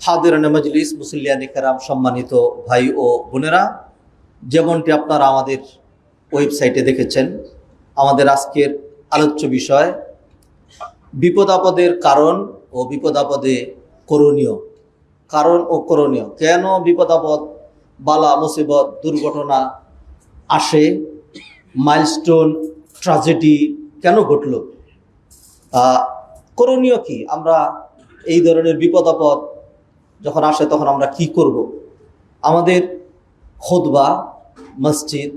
হাদিরানে মজলিস, মুসল্লিয়ানে কেরাম, সম্মানিত ভাই ও বোনেরা, যেমনটি আপনারা আমাদের ওয়েবসাইটে দেখেছেন, আমাদের আজকের আলোচ্য বিষয় বিপদ আপদের কারণ ও বিপদ আপদে করণীয়। কারণ ও করণীয়, কেন বিপদ আপদ, বালা মুসিবত, দুর্ঘটনা আসে, মাইলস্টোন, ট্র্যাজেডি কেন ঘটল, করণীয় কি, আমরা এই ধরনের বিপদ আপদ যখন আসে তখন আমরা কি করব। আমাদের খুতবা, মসজিদ,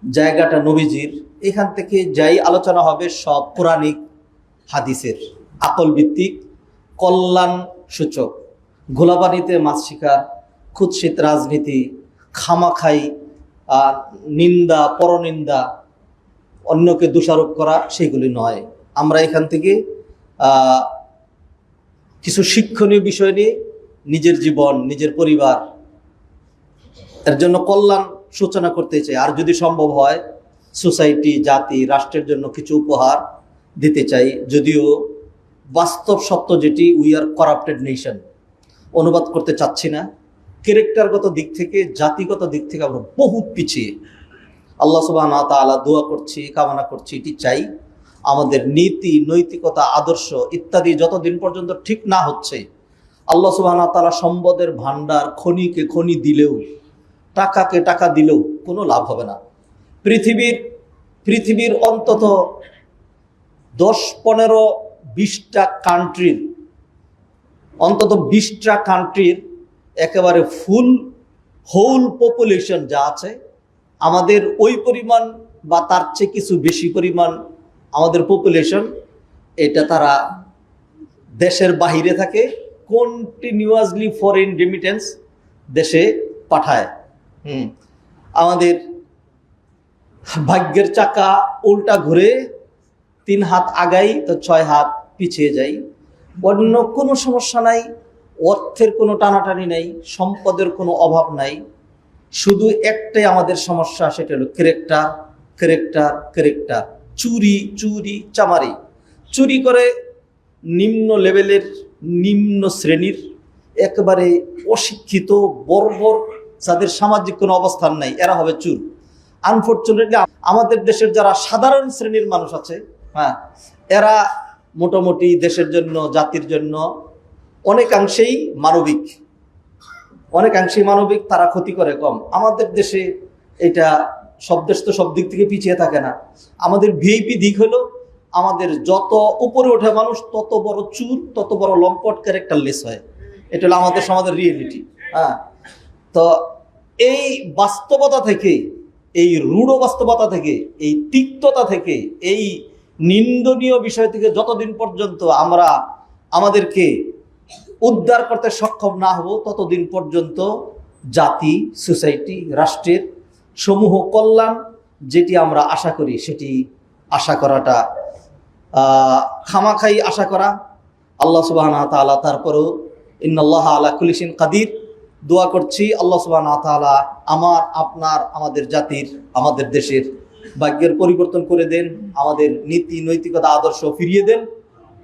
জায়গাটা নবীজির, এখান থেকে যাই আলোচনা হবে সব পুরাণিক হাদিসের, আকল ভিত্তিক, কল্যাণ সূচক। গোলাপানিতে মাছ শিকার, কুৎসিত রাজনীতি, খামাখাই নিন্দা, পরনিন্দা, অন্যকে দোষারোপ করা, সেগুলি নয়। আমরা এখান থেকে কিছু শিক্ষণীয় বিষয় নিয়ে নিজের জীবন, নিজের পরিবার এর জন্য কল্যাণ সূচনা করতে চাই। আর যদি সম্ভব হয় সোসাইটি, জাতি, রাষ্ট্রের জন্য কিছু উপহার দিতে চাই। যদিও বাস্তব সত্য যেটি, উই আর করাপ্টেড নেশন, অনুবাদ করতে চাচ্ছি না। ক্যারেক্টারগত দিক থেকে, জাতিগত দিক থেকে আমরা বহুত পিছিয়ে। আল্লাহ সুবহানাহু ওয়া তাআলা দোয়া করছি, কামনা করছি, এটি চাই আমাদের নীতি, নৈতিকতা, আদর্শ ইত্যাদি যতদিন পর্যন্ত ঠিক না হচ্ছে, আল্লাহ সুবহানাহু ওয়া তাআলা সম্পদের ভান্ডার, খনিকে খনি দিলেও, টাকাকে টাকা দিলেও কোনো লাভ হবে না। পৃথিবীর অন্তত 10-15-20টা কান্ট্রির, অন্তত 20টা কান্ট্রির একেবারে হোল পপুলেশন যা আছে, আমাদের ওই পরিমাণ বা তার চেয়ে কিছু বেশি পরিমাণ আমাদের পপুলেশন, এটা তারা দেশের বাহিরে থাকে, কন্টিনিউয়াসলি ফরেন রেমিটেন্স দেশে পাঠায়। আমাদের ভাগ্যের চাকা উল্টা ঘুরে 3 হাত আগাই তো 6 হাত পিছিয়ে যাই। অন্য কোনো সমস্যা নাই, অর্থের কোনো টানাটানি নাই, সম্পদের কোনো অভাব নাই। শুধু একটাই আমাদের সমস্যা, সেটা হলো ক্যারেক্টার। চুরি চামারি। চুরি করে নিম্ন লেভেলের, নিম্ন শ্রেণীর, একেবারে অশিক্ষিত, বর্বর, যাদের সামাজিক কোনো অবস্থান নাই, এরা হবে চুর। আনফর্চুনেটলি আমাদের দেশের যারা সাধারণ শ্রেণীর মানুষ আছে, এরা মোটামুটি দেশের জন্য, জাতির জন্য অনেকাংশেই মানবিক, তারা ক্ষতি করে কম। আমাদের দেশে এটা, সব দেশ তো সব দিক থেকে পিছিয়ে থাকে না। আমাদের ভিআইপি দিক হলো, আমাদের যত উপরে ওঠে মানুষ তত বড় চুর, তত বড় লম্পট, ক্যারেক্টারলেস হয়। এটা হলো আমাদের সমাজের রিয়েলিটি। তো এই বাস্তবতা থেকে, এই রূঢ় বাস্তবতা থেকে, এই তিক্ততা থেকে, এই নিন্দনীয় বিষয় থেকে যতদিন পর্যন্ত আমরা আমাদেরকে উদ্ধার করতে সক্ষম না হব, ততদিন পর্যন্ত জাতি, সোসাইটি, রাষ্ট্রের সমূহ কল্যাণ যেটি আমরা আশা করি, সেটি আশা করাটা খামাখাই আশা করা। আল্লাহ সুবহানাহু ওয়া তাআলা তারপরেও ইন্নাল্লাহা আলা কুল্লি শাইইন কাদির, দোয়া করছি আল্লাহ সুবহানাহু ওয়া তাআলা আমার, আপনার, আমাদের জাতির, আমাদের দেশের ভাগ্যের পরিবর্তন করে দেন, আমাদের নীতি, নৈতিকতা, আদর্শ ফিরিয়ে দেন।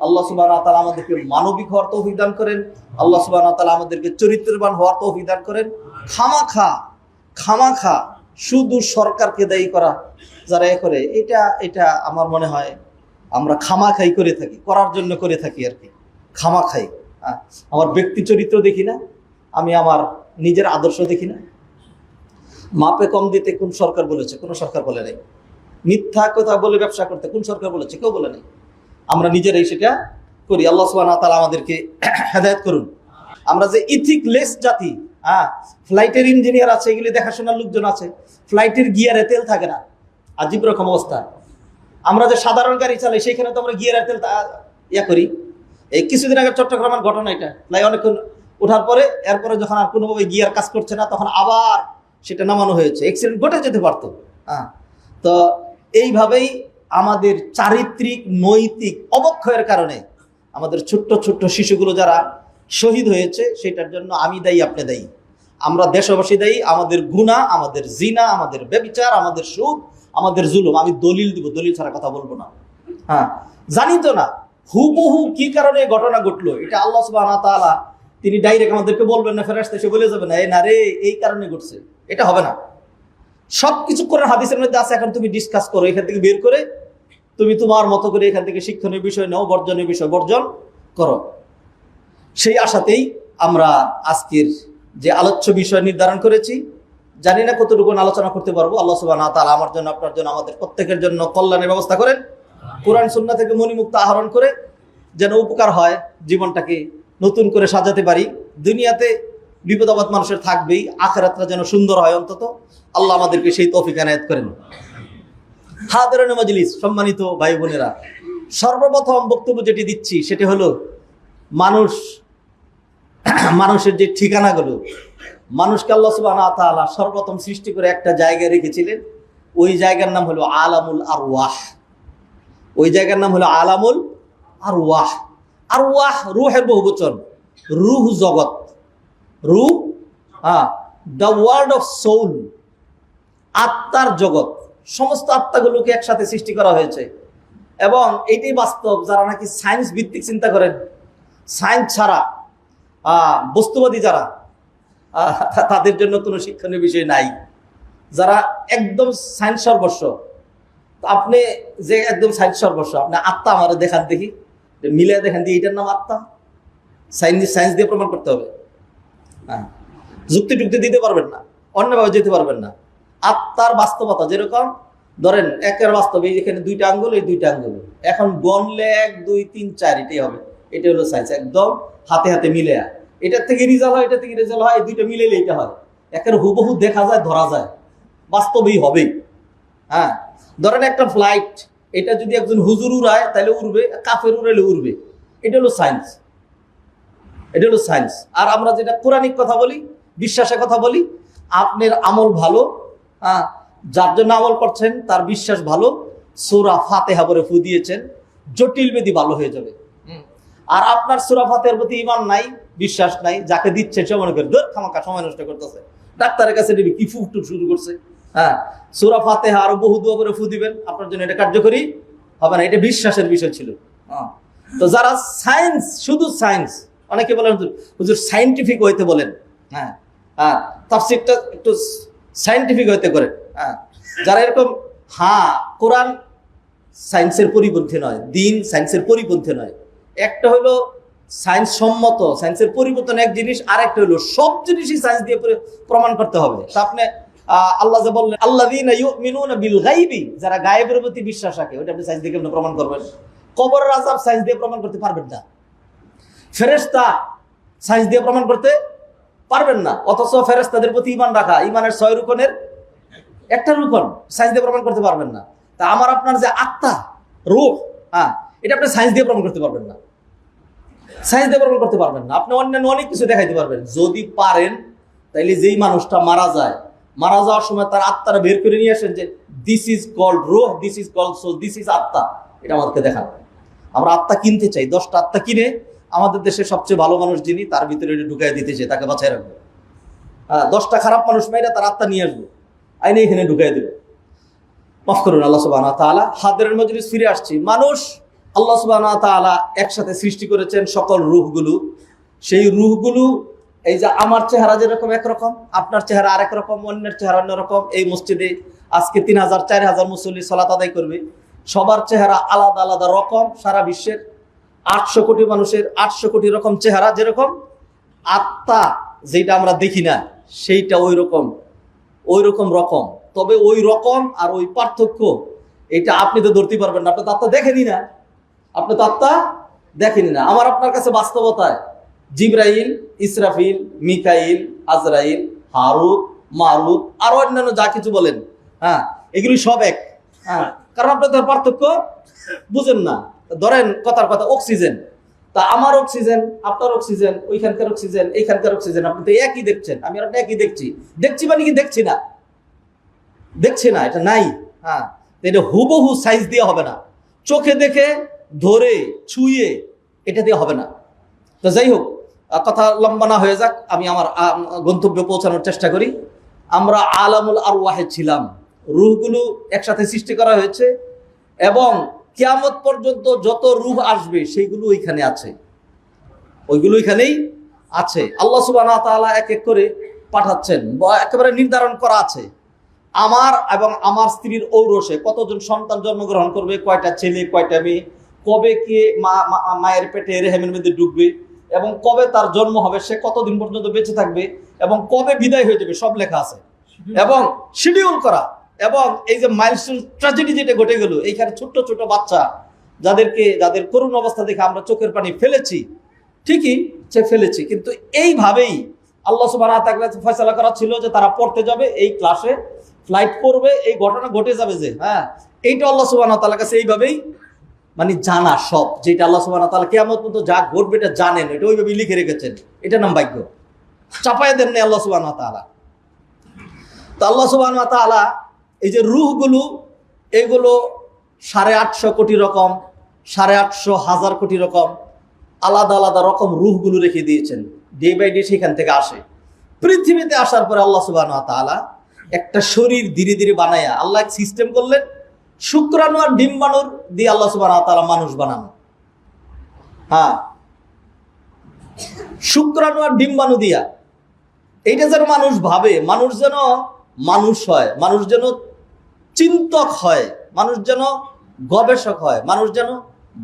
আল্লাহ সুবহানাহু ওয়া তাআলা আমাদেরকে মানবিক হওয়ার তৌফিক দান করেন। আল্লাহ সুবহানাহু ওয়া তাআলা আমাদেরকে চরিত্রবান হওয়ার তৌফিক দান করেন। খামাখা শুধু সরকারকে দায়ী করা যারা করে, এটা আমার মনে হয় আমরা খামাখাই করে থাকি, করার জন্য করে থাকি আর কি, খামাখাই। আমার ব্যক্তি চরিত্র দেখি না, আমি আমার নিজের আদর্শ দেখি না। মাপে কম দিতে কোন সরকার বলেছে? কোনো সরকার বলে নাই। মিথ্যা কথা বলে ব্যবসা করতে কোন সরকার বলেছে? কেউ বলে নাই। আমরা নিজেরাই সেটা করি। আল্লাহ সুবহানাহু ওয়া তাআলা আমাদেরকে হেদায়েত করুন। আমরা যে ইথিকলেস জাতি, ফ্লাইটের ইঞ্জিনিয়ার আছে, এগুলি দেখাশোনার লোকজন আছে, ফ্লাইটের গিয়ারে তেল থাকে না, আজীব রকম অবস্থা। আমরা যে সাধারণ গাড়ি চালাই, সেখানে তো আমরা গিয়ারের তেল করি। এই কিছুদিন আগে চট্টগ্রামের ঘটনা এটা, অনেকক্ষণ ওঠার পরে, এরপরে যখন আর কোনোভাবে গিয়ার কাজ করছে না, তখন আবার সেটা নামানো হয়েছে। অ্যাক্সিডেন্ট ঘটে যেতে পারতো। তো এইভাবেই আমাদের চারিত্রিক, নৈতিক অবক্ষয়ের কারণে আমাদের ছোট্ট ছোট্ট শিশুগুলো যারা শহীদ হয়েছে, সেটার জন্য আমি দায়ী, আপনি দায়ী, আমরা দেশবাসী দায়ী। আমাদের গুনাহ, আমাদের জিনা, আমাদের ব্যভিচার, আমাদের সুদ, আমাদের জুলুম। আমি দলিল দিব, দলিল ছাড়া কথা বলবো না। জানি তো না হুবহু কি কারণে ঘটনা ঘটলো, এটা আল্লাহ সুবহানাহু ওয়া তাআলা তিনি ডাইরেক্ট আমাদেরকে বলবেন না, ফেরেশতা এসে বলে যাবে না এই না রে এই কারণে ঘটছে, এটা হবে না। সবকিছু কোরআন হাদিসের মধ্যে আছে, এখন তুমি ডিসকাস করো, এখান থেকে বের করে তুমি তোমার মতো করে এখান থেকে শিক্ষণীয় বিষয় নাও, বর্জনীয় বিষয় বর্জন করো। সেই আশাতেই আমরা আজকের যে আলোচ্য বিষয় নির্ধারণ করেছি, জানি না কতটুকু আলোচনা করতে পারবো। আল্লাহ সুবহানাহু ওয়া তাআলা আমার জন্য, আপনার জন্য, আমাদের প্রত্যেকের জন্য কল্যাণের ব্যবস্থা করেন। কোরআন সুন্নাহ থেকে মণিমুক্তা আহরণ করে যেন উপকার হয়, জীবনটাকে নতুন করে সাজাতে পারি। দুনিয়াতে বিপদ আপদ মানুষের থাকবেই, আখিরাতটা যেন সুন্দর হয় অন্তত। আল্লাহ আমাদেরকে সেই তৌফিক এনায়েত করেন। হাদিরানে মাজলিস, সম্মানিত ভাই বোনেরা, সর্বপ্রথম বক্তব্য যেটি দিচ্ছি সেটি হলো মানুষের যে ঠিকানাগুলো, মানুষকে আল্লাহ সুবহানাহু ওয়া তাআলা সর্বপ্রথম সৃষ্টি করে একটা জায়গায় রেখেছিলেন। ওই জায়গার নাম হলো আলামুল আরওয়াহ। ওই জায়গার নাম হলো আলামুল আরওয়াহ। আরওয়াহ রূহের বহুবচন, রূহ জগৎ, রূহ, দ্য ওয়ার্ল্ড অফ সোল, আত্মার জগৎ। সমস্ত আত্মাগুলোকে একসাথে সৃষ্টি করা হয়েছে। এবং এটাই বাস্তব। যারা নাকি সায়েন্স ভিত্তিক চিন্তা করেন, সায়েন্স ছাড়া বস্তুবাদী যারা, তাদের জন্য কোনো শিক্ষণীয় বিষয় নাই। যারা একদম সায়েন্স সর্বস্ব, আপনি যে একদম সায়েন্স সর্বস্ব, আপনি আত্মা আমার দেখান দেখি, মিলে দেখান দিয়ে এটার নাম আত্মা। সায়েন্স দিয়ে প্রমাণ করতে হবে। হ্যাঁ, যুক্তি টুক্তি দিতে পারবেন না, অন্যভাবে যেতে পারবেন না। আত্মার বাস্তবতা যেরকম, ধরেন একের বাস্তব, এই যেখানে দুইটা আঙ্গুল, এই দুইটা আঙ্গুল এখন গনলে 1 2 3 4 এটাই হবে। এটা হলো সায়েন্স, একদম হাতে হাতে মিলে। এটার থেকে রেজাল্ট হয়, এটা থেকে রেজাল্ট হয়, এই দুইটা মিলেলে এটা হয়। একের হুবহু দেখা যায়, ধরা যায়, বাস্তবেই হবে। হ্যাঁ, ধরেন একটা ফ্লাইট, এটা যদি একজন হুজুর উড়ায় তাহলে উড়বে, কাফের উড়াইলে উড়বে। এটা হলো সায়েন্স, এটা হলো সায়েন্স। আর আমরা যেটা কোরআনিক কথা বলি, বিশ্বাসের কথা বলি, আপনার আমল ভালো, যার জন্য আমল করছেন তার বিশ্বাস ভালো, সূরা ফাতিহা পড়ে ফু দিয়েছেন, জটিল ব্যাধি ভালো হয়ে যাবে। আর আপনার সূরা ফাতিহার প্রতি ঈমান নাই, বিশ্বাস নাই, যাকে দিচ্ছেন সে মনে করে ধর খামাখা সময় নষ্ট করতেছে, ডাক্তারের কাছে নিবি কি ফুফটু শুরু করছে। হ্যাঁ, সূরা ফাতিহা আরো বহু দোয়া করে ফু দিবেন, আপনার জন্য এটা কার্যকরী হবে না। এটা বিশ্বাসের বিষয় ছিল। তো যারা সায়েন্স, শুধু সায়েন্স, অনেকে বলেন হুজুর সায়েন্টিফিক হইতে বলেন, হ্যাঁ হ্যাঁ, তাফসীরটা একটু সায়েন্টিফিক হইতে করেন। হ্যাঁ, যারা এরকম, কোরআন সায়েন্সের পরিপন্থী নয়, দিন সায়েন্সের পরিপন্থী নয়। একটা হলো সায়েন্স সম্মত, সায়েন্সের পরিবর্তন এক জিনিস, আর একটা হলো সব জিনিসই সায়েন্স দিয়ে প্রমাণ করতে হবে। তা আপনি আল্লাহ যে বললেন আল্লাযীনা ইউমিনুনা বিল গায়বি, যারা গায়েবের প্রতি বিশ্বাস রাখে, ওটা আপনি সায়েন্স দিয়ে কেমনে প্রমাণ করবেন? কবরের আযাব সায়েন্স দিয়ে প্রমাণ করতে পারবেন না। ফেরেশতা সায়েন্স দিয়ে প্রমাণ করতে পারবেন না। অথচ ফেরেশতাদের প্রতি ঈমান রাখা, ঈমানের 6 রুকনের একটা রুকন, সায়েন্স দিয়ে প্রমাণ করতে পারবেন না। তা আমার আপনার যে আত্মা, রূহ, এটা আপনি সায়েন্স দিয়ে প্রমাণ করতে পারবেন না। সায়েন্স দিয়ে প্রমাণ করতে পারবেন না। আপনি অন্যান্য অনেক কিছু দেখাইতে পারবেন যদি পারেন। তাইলে যেই মানুষটা মারা যায়, মারা যাওয়ার সময় তার আত্মাটা বের করে নিয়ে আসেন যে দিস ইজ কল্ড রূহ, this is called soul, this is আত্মা, এটা আমাদেরকে দেখান। আমরা আত্মা কিনতে চাই, 10টা আত্মা কিনে আমাদের দেশের সবচেয়ে ভালো মানুষ যিনি, তার ভিতরে এটা ঢুকাই দিতে চাই, তাকে বাঁচাই রাখবো। 10টা খারাপ মানুষ মেয়েরা তার আত্মা নিয়ে আসবো, আইনে এখানে ঢুকাই দেবে। মাফ করুন আল্লাহ সুবহানাহু ওয়া তাআলা। হাদিরানে মাজলিস ফিরে আসছি। মানুষ আল্লাহ সুবহানাহু ওয়া তাআলা একসাথে সৃষ্টি করেছেন সকল রূহগুলো। সেই রূহগুলো, এই যে আমার চেহারা যেরকম একরকম, আপনার চেহারা আরেক রকম, অন্যের চেহারা অন্যরকম। এই মসজিদে আজকে 3000 4000 মুসল্লি সালাত আদায় করবে, সবার চেহারা আলাদা আলাদা রকম। সারা বিশ্বের 800 কোটি মানুষের 800 কোটি রকম চেহারা। যেরকম আত্মা যেটা আমরা দেখি না, সেইটা ওই রকম রকম। তবে ওই রকম আর ওই পার্থক্য, এটা আপনি তো ধরতে পারবেন না। আপনি তো আত্মা দেখেনি না, আপনি তো আত্মা দেখেনি না। আমার আপনার কাছে বাস্তবতায় জিবরাইল, ইসরাফিল, মিকাইল, আজরাইল, হারুত, মারুত, আরো অন্যান্য যা কিছু বলেন, এগুলি সব এক। কারণ আপনি তো পার্থক্য বুঝেন না। ধরেন কথার কথা অক্সিজেন, তা আমার অক্সিজেন, আপনার অক্সিজেন, ওইখানকার অক্সিজেন, এইখানকার অক্সিজেন, আপনি তো একই দেখছেন, আমি আর আপনি একই দেখছি মানে কি দেখছি না, এটা নাই। এটা হুবহু সাইজ দিয়ে হবে না, চোখে দেখে ধরে ছুঁয়ে এটা দিয়ে হবে না। তো যাই হোক, কথা লম্বা না হয়ে যাক, আমি আমার গন্তব্যে পৌঁছানোর চেষ্টা করি। আমরা আলামুল আরওয়াহে ছিলাম, রূহগুলো একসাথে সৃষ্টি করা হয়েছে এবং কিয়ামত পর্যন্ত যত রূহ আসবে সেইগুলো ওইখানে আছে, ওইগুলো ওইখানেই আছে। আল্লাহ সুবহানাহু ওয়া তাআলা এক এক করে পাঠাচ্ছেন, একেবারে নির্ধারণ করা আছে। আমার এবং আমার স্ত্রীর ঔরসে কতজন সন্তান জন্মগ্রহণ করবে, কয়টা ছেলে কয়টা মেয়ে, কবে কে মায়ের পেটে রেহেমের মধ্যে ঢুকবে, এবং কবে তার জন্ম হবে, সে কতদিন পর্যন্ত বেঁচে থাকবে, এবং কবে বিদায় হয়ে যাবে, সব লেখা আছে। এবং শিডিউল করা, এবং এই যে মাইলস্টোন ট্র্যাজেডি যেটা ঘটে গেল, এইখানে ছোট্ট ছোট বাচ্চা যাদের করুণ অবস্থা দেখে আমরা চোখের পানি ফেলেছি, ঠিকই সে ফেলেছি, কিন্তু এইভাবেই আল্লাহ সুবহানাহু ওয়া তাআলা ফয়সালা করা ছিল যে তারা পড়তে যাবে, এই ক্লাসে ফ্লাইট করবে, এই ঘটনা ঘটে যাবে, যে হ্যাঁ এইটা আল্লাহ সুবহানাহু ওয়া তাআলার কাছে এইভাবেই মানে জানা সব, যেটা আল্লাহ সুবহানাহু ওয়া তাআলা কিয়ামত পর্যন্ত যা ঘটবে এটা জানেন, এটা ওইভাবেই লিখে রেখেছেন। এটা নাম ভাগ্য, চাপায় দেন না আল্লাহ সুবহানাহু ওয়া তাআলা। তো আল্লাহ সুবহানাহু ওয়া তাআলা এই যে রূহগুলো, এগুলো 850 কোটি রকম, 850 কোটি রকম আলাদা আলাদা রকম রূহগুলো রেখে দিয়েছেন, ডে বাই ডে সেখান থেকে আসে। পৃথিবীতে আসার পরে আল্লাহ সুবহানাহু ওয়া তাআলা একটা শরীর ধীরে ধীরে বানায়া আল্লাহ এক সিস্টেম করলেন, শুক্রাণু আর ডিম্বাণুর দিয়ে আল্লাহ সুবহানাহু ওয়া তাআলা মানুষ বানানো। হ্যাঁ, শুক্রাণু আর ডিম্বাণু দিয়া এইটা যেন মানুষ ভাবে, মানুষ যেন মানুষ হয়, মানুষ যেন চিন্তক হয়, মানুষ যেন গবেষক হয়, মানুষ যেন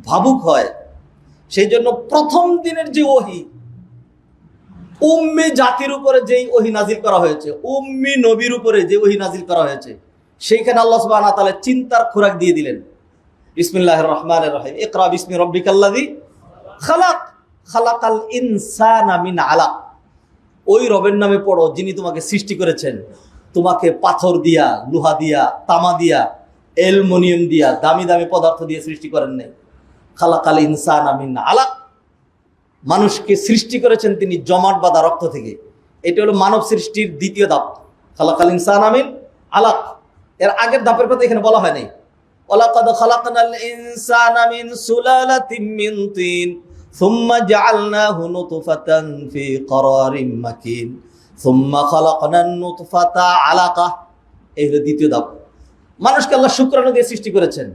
ভাবুক হয়। সেই জন্য প্রথম দিনের যে ওহী, উম্মি জাতির উপরে যেই ওহী নাজিল করা হয়েছে, উম্মি নবীর উপরে যে ওহী নাজিল করা হয়েছে, সেইখানে আল্লাহ সুবহানাহু ওয়া তাআলা চিন্তার খোরাক দিয়ে দিলেন। বিসমিল্লাহির রহমানির রহিম, ইকরা বিসমি রাব্বিকাল্লাযী খালাক, খালাকাল ইনসানা মিন আলাক। ওই রবের নামে পড়ো যিনি তোমাকে সৃষ্টি করেছেন, তোমাকে পাথর দিয়া, লোহা দিয়া, তামা দিয়া, অ্যালুমিনিয়াম দিয়া, দামি দামি পদার্থ দিয়ে সৃষ্টি করেন নাই। খালাকাল ইনসানা মিন আলাক, মানুষকে সৃষ্টি করেছেন তিনি জমাট বাঁধা রক্ত থেকে। এটা হলো মানব সৃষ্টির দ্বিতীয় ধাপ, খালাকাল ইনসানা মিন আলাক। এর আগের ধাপের কথা এখানে বলা হয় নাই। ওয়ালাকাদ খালাকনাল ইনসানা মিন সুলালাতিন মিন তিন সুম্মা জাআলনাহু নুতফাতান ফি করারিম মাকিন সুম্মা খালাকনান নুতফাতা আলাকা। এই হলো দ্বিতীয় ধাপ। মানুষকে আল্লাহ শুক্রাণু দিয়ে সৃষ্টি করেছেন।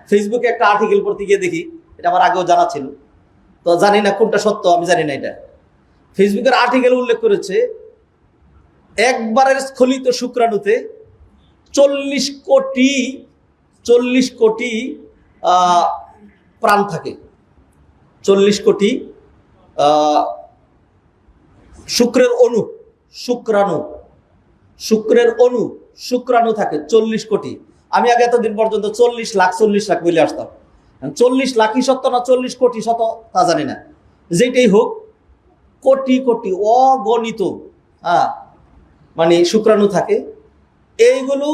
ফেসবুকে একটা আর্টিকেল পড়তে গিয়ে দেখি, এটা আমার আগেও জানা ছিল, তো জানি না কোনটা সত্য, আমি জানি না। এটা ফেসবুকের আর্টিকেল উল্লেখ করেছে, একবারের স্খলিত শুক্রাণুতে 40 কোটি প্রাণ থাকে। 40 কোটি শুক্রের অণু, শুক্রাণু থাকে 40 কোটি। আমি আগে এতদিন পর্যন্ত 40 লাখ বলে আসতাম। 40 লাখই সত্য না 40 কোটি সত্য তা জানি না, যেটাই হোক কোটি কোটি অগণিত মানে শুক্রাণু থাকে। এইগুলো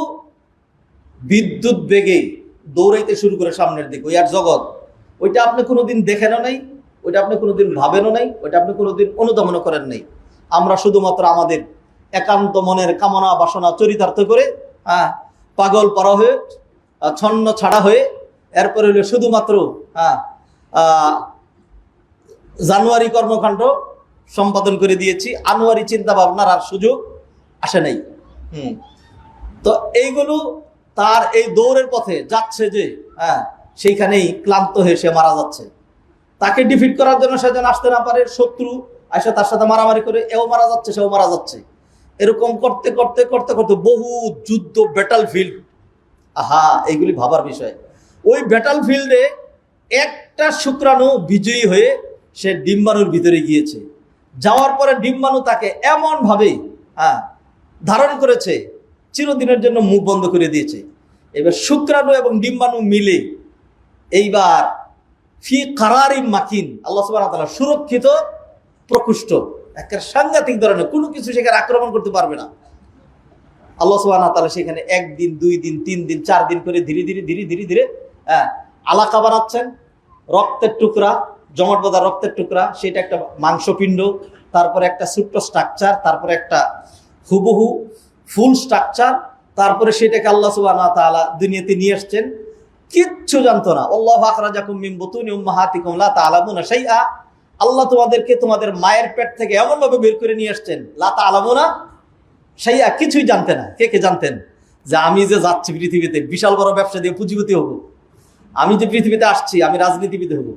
বিদ্যুৎ বেগে দৌড়াইতে শুরু করে সামনের দিকে, ওই আর জগৎ, ওইটা আপনি কোনোদিন দেখেনও নাই, ওইটা আপনি কোনোদিন ভাবেনও নাই, ওইটা আপনি কোনোদিন অনুধাবনও করেন নাই। আমরা শুধুমাত্র আমাদের একান্ত মনের কামনা বাসনা চরিতার্থ করে পাগল পারা হয়ে, ছন্ন ছাড়া হয়ে, এরপরে হলো শুধুমাত্র জানুয়ারি কর্মকাণ্ড সম্পাদন করে দিয়েছি, আনোয়ারি চিন্তা ভাবনার আর সুযোগ আসে নাই। তো এইগুলো তার এই দৌড়ের পথে যাচ্ছে, যে সেইখানেই ক্লান্ত হয়ে সে মারা যাচ্ছে। তাকে ডিফিট করার জন্য সে যেন আসতে না পারে, শত্রু এসে তার সাথে মারামারি করে, এও মারা যাচ্ছে সেও মারা যাচ্ছে। এরকম করতে করতে করতে করতে বহু যুদ্ধ, ব্যাটল ফিল্ড, এইগুলি ভাবার বিষয়। ওই ব্যাটল ফিল্ডে একটা শুক্রাণু বিজয়ী হয়ে সে ডিম্বাণুর ভিতরে গিয়েছে। যাওয়ার পরে ডিম্বাণু তাকে এমন ভাবে ধারণ করেছে, চিরদিনের জন্য মুখ বন্ধ করে দিয়েছে। এবার শুক্রাণু এবং ডিম্বাণু মিলে এইবার ফি কারারিম মাকিন, আল্লাহ সুবহানাহু ওয়া তাআলা সুরক্ষিত প্রকোষ্ঠ, একটা সাংঘাতিক ধরনের, কোনো কিছু সেখানে আক্রমণ করতে পারবে না। আল্লাহ সুবহানাহু ওয়া তাআলা সেখানে 1 দিন 2 দিন 3 দিন 4 দিন করে ধীরে ধীরে আলাকা বানাচ্ছেন। রক্তের টুকরা, জমাট বাঁধা রক্তের টুকরা, সেটা একটা মাংসপিণ্ড, তারপরে একটা ছোট্ট স্ট্রাকচার, তারপরে একটা হুবহু ফুল স্ট্রাকচার, তারপরে সেটাকে আল্লাহ সুবহানাহু ওয়া তাআলা দুনিয়াতে নিয়ে আসছেন। কিচ্ছু জানতো না। আল্লাহু আখরাজাকুম মিন বুতুনি উম্মাহাতিকুম লা তা'লামুনা শাইআ। আল্লাহ তোমাদেরকে তোমাদের মায়ের পেট থেকে এমন ভাবে বের করে নিয়ে আসছেন, লা তা'লামুনা শাইআ, কিছুই জানতে না। কে জানতেন যে আমি যে যাচ্ছি পৃথিবীতে বিশাল বড় ব্যবসা দিয়ে পুঁজিপতি হব, আমি যে পৃথিবীতে আসছি আমি রাজনীতিবিদ হব?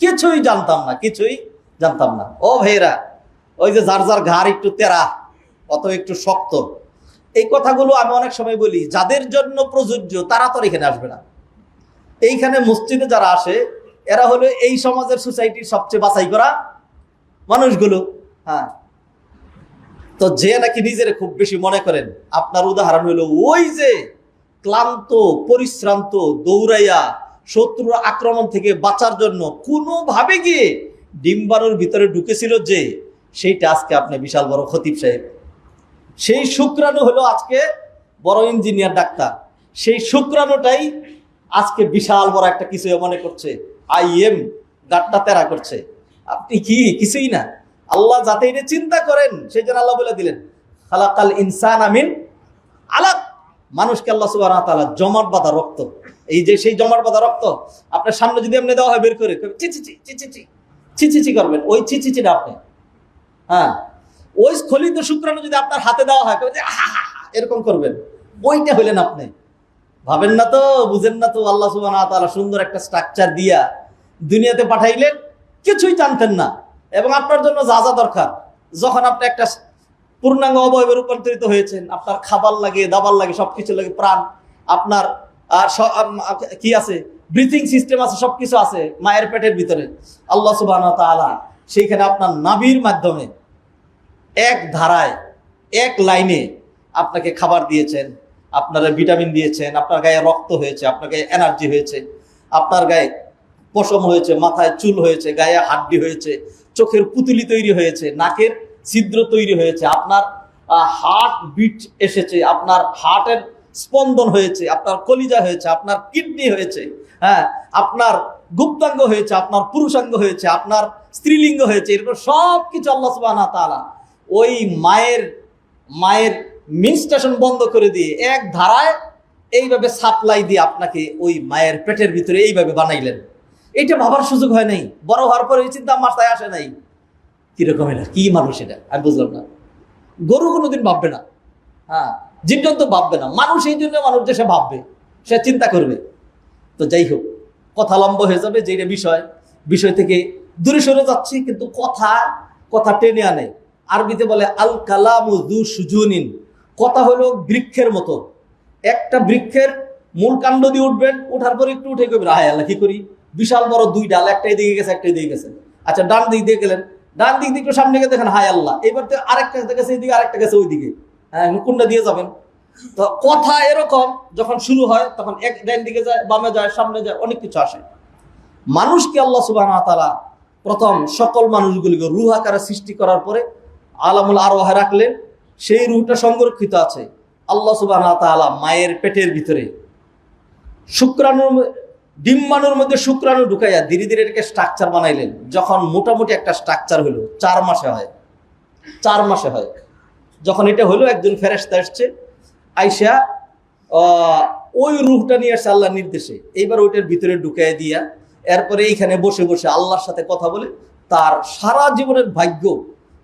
কিছুই জানতাম না, কিছুই জানতাম না। ও ভাইরা, ওই যে যার যার ঘাড় একটু তেরা, অত একটু শক্ত, এই কথাগুলো আমি অনেক সময় বলি। যাদের জন্য প্রযোজ্য তারা তো এখানে আসবে না। এইখানে মসজিদে যারা আসে এরা হলো এই সমাজের সোসাইটির সবচেয়ে বাছাই করা মানুষগুলো। হ্যাঁ, তো যে নাকি নিজের খুব বেশি মনে করেন, আপনার উদাহরণ হলো ওই যে ক্লান্ত পরিশ্রান্ত দৌড়াইয়া শত্রুর আক্রমণ থেকে বাঁচার জন্য কোনোভাবে গিয়ে ডিম্বাণুর ভিতরে ঢুকেছিল যে, সেইটা আজকে আপনি বিশাল বড় খতিব সাহেব। সেই শুক্রাণু হলো আজকে বড় ইঞ্জিনিয়ার ডাক্তার। সেই শুক্রাণুটাই আজকে বিশাল বড় একটা কিছু মনে করছে, আইএম গাট্টা তেরা করছে। আপনি কি কিছুই না। আল্লাহ যাতে এটা চিন্তা করেন সেই জন্য আল্লাহ বলে দিলেন, খালাকাল ইনসান আমিন আলাক। মানুষকে আল্লাহ সুবহানাহু ওয়া তাআলা জমাট বাঁধা রক্ত, এই যে সেই জমাট বাঁধা রক্ত আপনার সামনে যদি এমনি দেওয়া হয় বের করে চি চি চি চি চি চি চি চি চি করবেন, ওই চি চি চিটা আপনি। হ্যাঁ, ওই স্খলিত শুক্রাণু যদি আপনার হাতে দেওয়া হয় এরকম করবেন, ওইটা হইলেন আপনি। ভাবেন না তো, বুঝেন না তো, আল্লাহ সুবহানাহু ওয়া তাআলা সুন্দর একটা স্ট্রাকচার দিয়া দুনিয়াতে পাঠাইলেন, কিছুই জানতেন না। এবং আপনার জন্য যা যা দরকার, যখন আপনি একটা পূর্ণাঙ্গ অবয়বে রূপান্তরিত হয়েছেন, আপনার খাবার লাগে, দাবার লাগে, সবকিছু লাগে, প্রাণ আপনার কি আছে, ব্রিথিং সিস্টেম আছে, সবকিছু আছে মায়ের পেটের ভিতরে। আল্লাহ সুবহানাহু ওয়া তাআলা সেইখানে আপনার নাভির মাধ্যমে এক ধারায় এক লাইনে আপনাকে খাবার দিয়েছেন, আপনারা ভিটামিন দিয়েছেন, আপনার গায়ে রক্ত হয়েছে, আপনার গায়ে এনার্জি হয়েছে, আপনার গায়ে পশম হয়েছে, মাথায় চুল হয়েছে, গায়ে হাড্ডি হয়েছে, চোখের পুতুলি তৈরি হয়েছে, নাকের ছিদ্র তৈরি হয়েছে, আপনার হার্ট বিট এসেছে, আপনার হার্টের স্পন্দন হয়েছে, আপনার কলিজা হয়েছে, আপনার কিডনি হয়েছে, হ্যাঁ, আপনার গুপ্তাঙ্গ হয়েছে, আপনার পুরুষাঙ্গ হয়েছে, আপনার স্ত্রীলিঙ্গ হয়েছে। এরকম সব কিছু আল্লাহ সুবহানাহু ওয়া তাআলা ওই মায়ের মিনস্টেশন বন্ধ করে দিয়ে এক ধারায় এইভাবে সাপ্লাই দিয়ে আপনাকে ওই মায়ের পেটের ভিতরে এইভাবে বানাইলেন। এটা ভাবার সুযোগ হয় নাই, বড় হওয়ার পরে এই চিন্তা মাথায় আসে নাই। কিরকম এটা, কি মানুষ এটা আমি বুঝলাম না। গরু কোনোদিন ভাববে না, হ্যাঁ, জীবজন্তু ভাববে না, মানুষ এই জন্য মানুষ যে সে ভাববে, সে চিন্তা করবে। তো যাই হোক, কথা লম্বা হয়ে যাবে, যেটা বিষয় থেকে দূরে সরে যাচ্ছি, কিন্তু কথা টেনে আনে। আরবিতে বলে আল কালামু যু সুজুনিন, কথা হলো বৃক্ষের মতো। একটা বৃক্ষের মূল কাণ্ড দিয়ে উঠবেন, উঠার পর একটু উঠে করবেন হায় আল্লাহ কি করি, বিশাল বড় দুই ডাল, একটা এদিকে গেছে একটা এদিকে গেছে। আচ্ছা, ডান দিক দিয়ে গেলেন, ডান দিক দিয়ে একটু সামনে গিয়ে দেখেন হায় আল্লাহ, এবার তো আরেকটা গেছে এইদিকে, আরেকটা গেছে ওইদিকে। হ্যাঁ, কোনটা দিয়ে যাবেন? তো কথা এরকম, যখন শুরু হয় তখন এক ডান দিকে যায়, বামে যায়, সামনে যায়, অনেক কিছু আসে। মানুষকে আল্লাহ সুবহানাহু ওয়া তাআলা প্রথম সকল মানুষগুলিকে রূহ আকারে সৃষ্টি করার পরে আলামুল আরওয়াহে রাখলেন। সেই রূহটা সংরক্ষিত আছে আল্লাহ সুবহানাহু ওয়া তাআলা মায়ের পেটের ভিতরে শুক্রাণুর ডিম্বাণুর মধ্যে শুক্রাণু ঢুকাইয়া ধীরে ধীরে এটাকে স্ট্রাকচার বানাইলেন। যখন মোটামুটি একটা স্ট্রাকচার হলো 4 মাসে হয়, 4 মাসে হয়। যখন এটা হলো, একজন ফেরেশতা এসছে, আইসা ওই রূহটা নিয়ে আসছে আল্লাহর নির্দেশে। এইবার ওইটার ভিতরে ঢুকাই দিয়া এরপরে এইখানে বসে বসে আল্লাহর সাথে কথা বলে তার সারা জীবনের ভাগ্য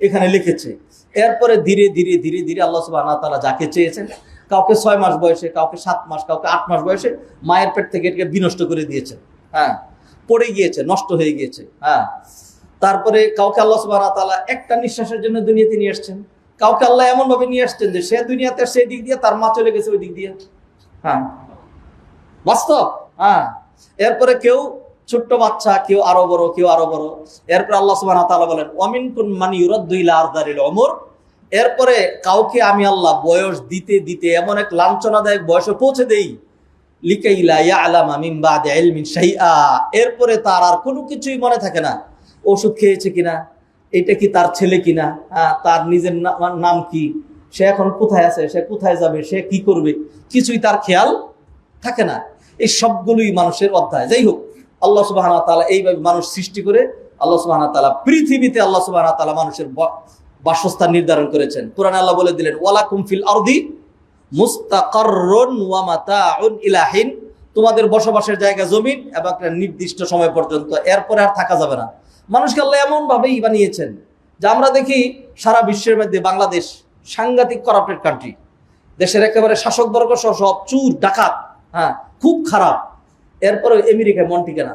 এখানে লিখেছে। এরপরে ধীরে ধীরে ধীরে ধীরে আল্লাহ সুবহানাহু ওয়া তাআলা যাকে চেয়েছেন, কাউকে 6 মাস বয়সে, কাউকে 7 মাস, কাউকে 8 মাস বয়সে মায়ের পেট থেকে এটাকে বিনষ্ট করে দিয়েছেন। হ্যাঁ, পড়ে গিয়েছে, নষ্ট হয়ে গিয়েছে। হ্যাঁ, তারপরে কাউকে আল্লাহ সুবহানাহু ওয়া তাআলা একটা নিঃশ্বাসের জন্য দুনিয়াতে নিয়ে আসছেন, কাউকে আল্লাহ এমন ভাবে নিয়ে আসছেন যে সে দুনিয়াতে সেই দিক দিয়ে, তার মা চলে গেছে ওই দিক দিয়ে। হ্যাঁ, বাস্তব। হ্যাঁ, এরপরে কেউ ছোট্ট বাচ্চা, কেউ আরো বড়, কেউ আরো বড়। এরপরে আল্লাহ সুবহানাহু ওয়া তাআলা বলেন ওয়ামিনকুম মান ইউরাদ্দু ইলা আরযালিল উমর। এরপরে কাউকে আমি আল্লাহ বয়স দিতে দিতে এমন এক লাঞ্ছনাদায়ক বয়সে পৌঁছে দেই, লিকাইলা ইয়ালামা মিন বাদি ইলমিন শাইআ। এরপরে তার আর কোনো কিছুই মনে থাকে না, ওষুধ খেয়েছে কিনা, এটা কি তার ছেলে কিনা, তার নিজের নাম কি, সে এখন কোথায় আছে, সে কোথায় যাবে, সে কি করবে, কিছুই তার খেয়াল থাকে না। এই সবগুলোই মানুষের অধ্যায়। যাই হোক, আল্লাহ সুবহানাহু ওয়া তাআলা এইভাবে মানুষ সৃষ্টি করে আল্লাহ সুবহানাহু ওয়া তাআলা পৃথিবীতে আল্লাহ সুবহানাহু ওয়া তাআলা মানুষের বাসস্থান নির্ধারণ করেছেন। কুরআনে আল্লাহ বলে দিলেন ওয়ালাকুম ফিল আরদি মুস্তাকাররুন ওয়া মাতাউন ইলা হিন। তোমাদের বসবাসের জায়গা জমিন এবং একটা নির্দিষ্ট সময় পর্যন্ত, এরপরে আর থাকা যাবে না। মানুষকে আল্লাহ এমন ভাবেই বানিয়েছেন যে আমরা দেখি সারা বিশ্বের মধ্যে বাংলাদেশ সাংঘাতিক করাপ্টেড কান্ট্রি। দেশের একেবারে শাসকবর্গ সহ সব চুর ডাকাত, হ্যাঁ, খুব খারাপ। এরপরে আমেরিকায় মন টিকে না,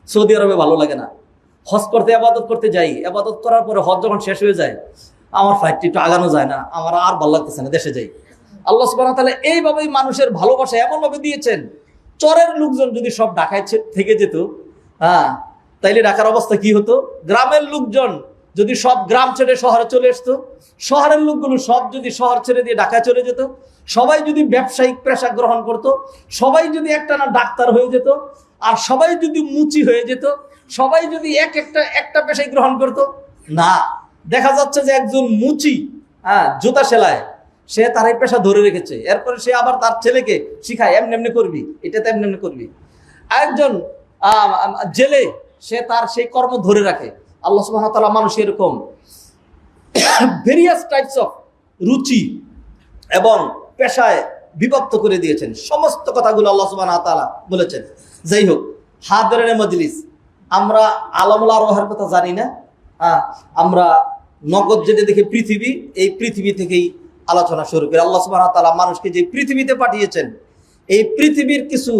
সৌদি আরবে ভালো লাগে না, হজ করতে আবাদত করতে যাই, আবাদত করার পরে হজ যখন শেষ হয়ে যায়, আমার ফ্লাইটটি একটু আগানো যায় না, আমার আর ভালো লাগতেছে না, দেশে যাই। আল্লাহ সুবহানাহু ওয়া তাআলা এইভাবেই মানুষের ভালোবাসা এমনভাবে দিয়েছেন, চরের লোকজন যদি সব ঢাকায় থেকে যেত, তাইলে ঢাকার অবস্থা কি হতো? গ্রামের লোকজন যদি সব গ্রাম ছেড়ে শহরে চলে আসতো, শহরের লোকগুলো সব যদি শহর ছেড়ে দিয়ে ঢাকায় চলে যেত, সবাই যদি ব্যবসায়িক পেশা গ্রহণ করত, সবাই যদি একটা না ডাক্তার হয়ে যেত, আর সবাই যদি মুচি হয়ে যেত, সবাই যদি একটা পেশাই গ্রহণ করত, না, দেখা যাচ্ছে যে একজন মুচি জুতা সেলায়, সে তার এই পেশা ধরে রেখেছে, এরপরে সে আবার তার ছেলেকে শিখায় এমনি এমনি করবি, এটাতে এমনি এমনি করবি। একজন জেলে, সে তার সেই কর্ম ধরে রাখে। আল্লাহ সুবহানাহু ওয়া তাআলা মানুষ এরকম ভেরিয়াস টাইপস অফ রুচি এবং পেশায় বিভক্ত করে দিয়েছেন। সমস্ত কথাগুলো আল্লাহ সুবহানাহু ওয়া তাআলা বলেছেন। যাই হোক, হাদিরিনে মজলিস, আমরা আলামুল আরওয়াহের কথা জানি না, আমরা নগদ যেটা দেখি পৃথিবী, এই পৃথিবী থেকেই আলোচনা শুরু করি। আল্লাহ সুবহানাহু ওয়া তাআলা মানুষকে যে পৃথিবীতে পাঠিয়েছেন, এই পৃথিবীর কিছু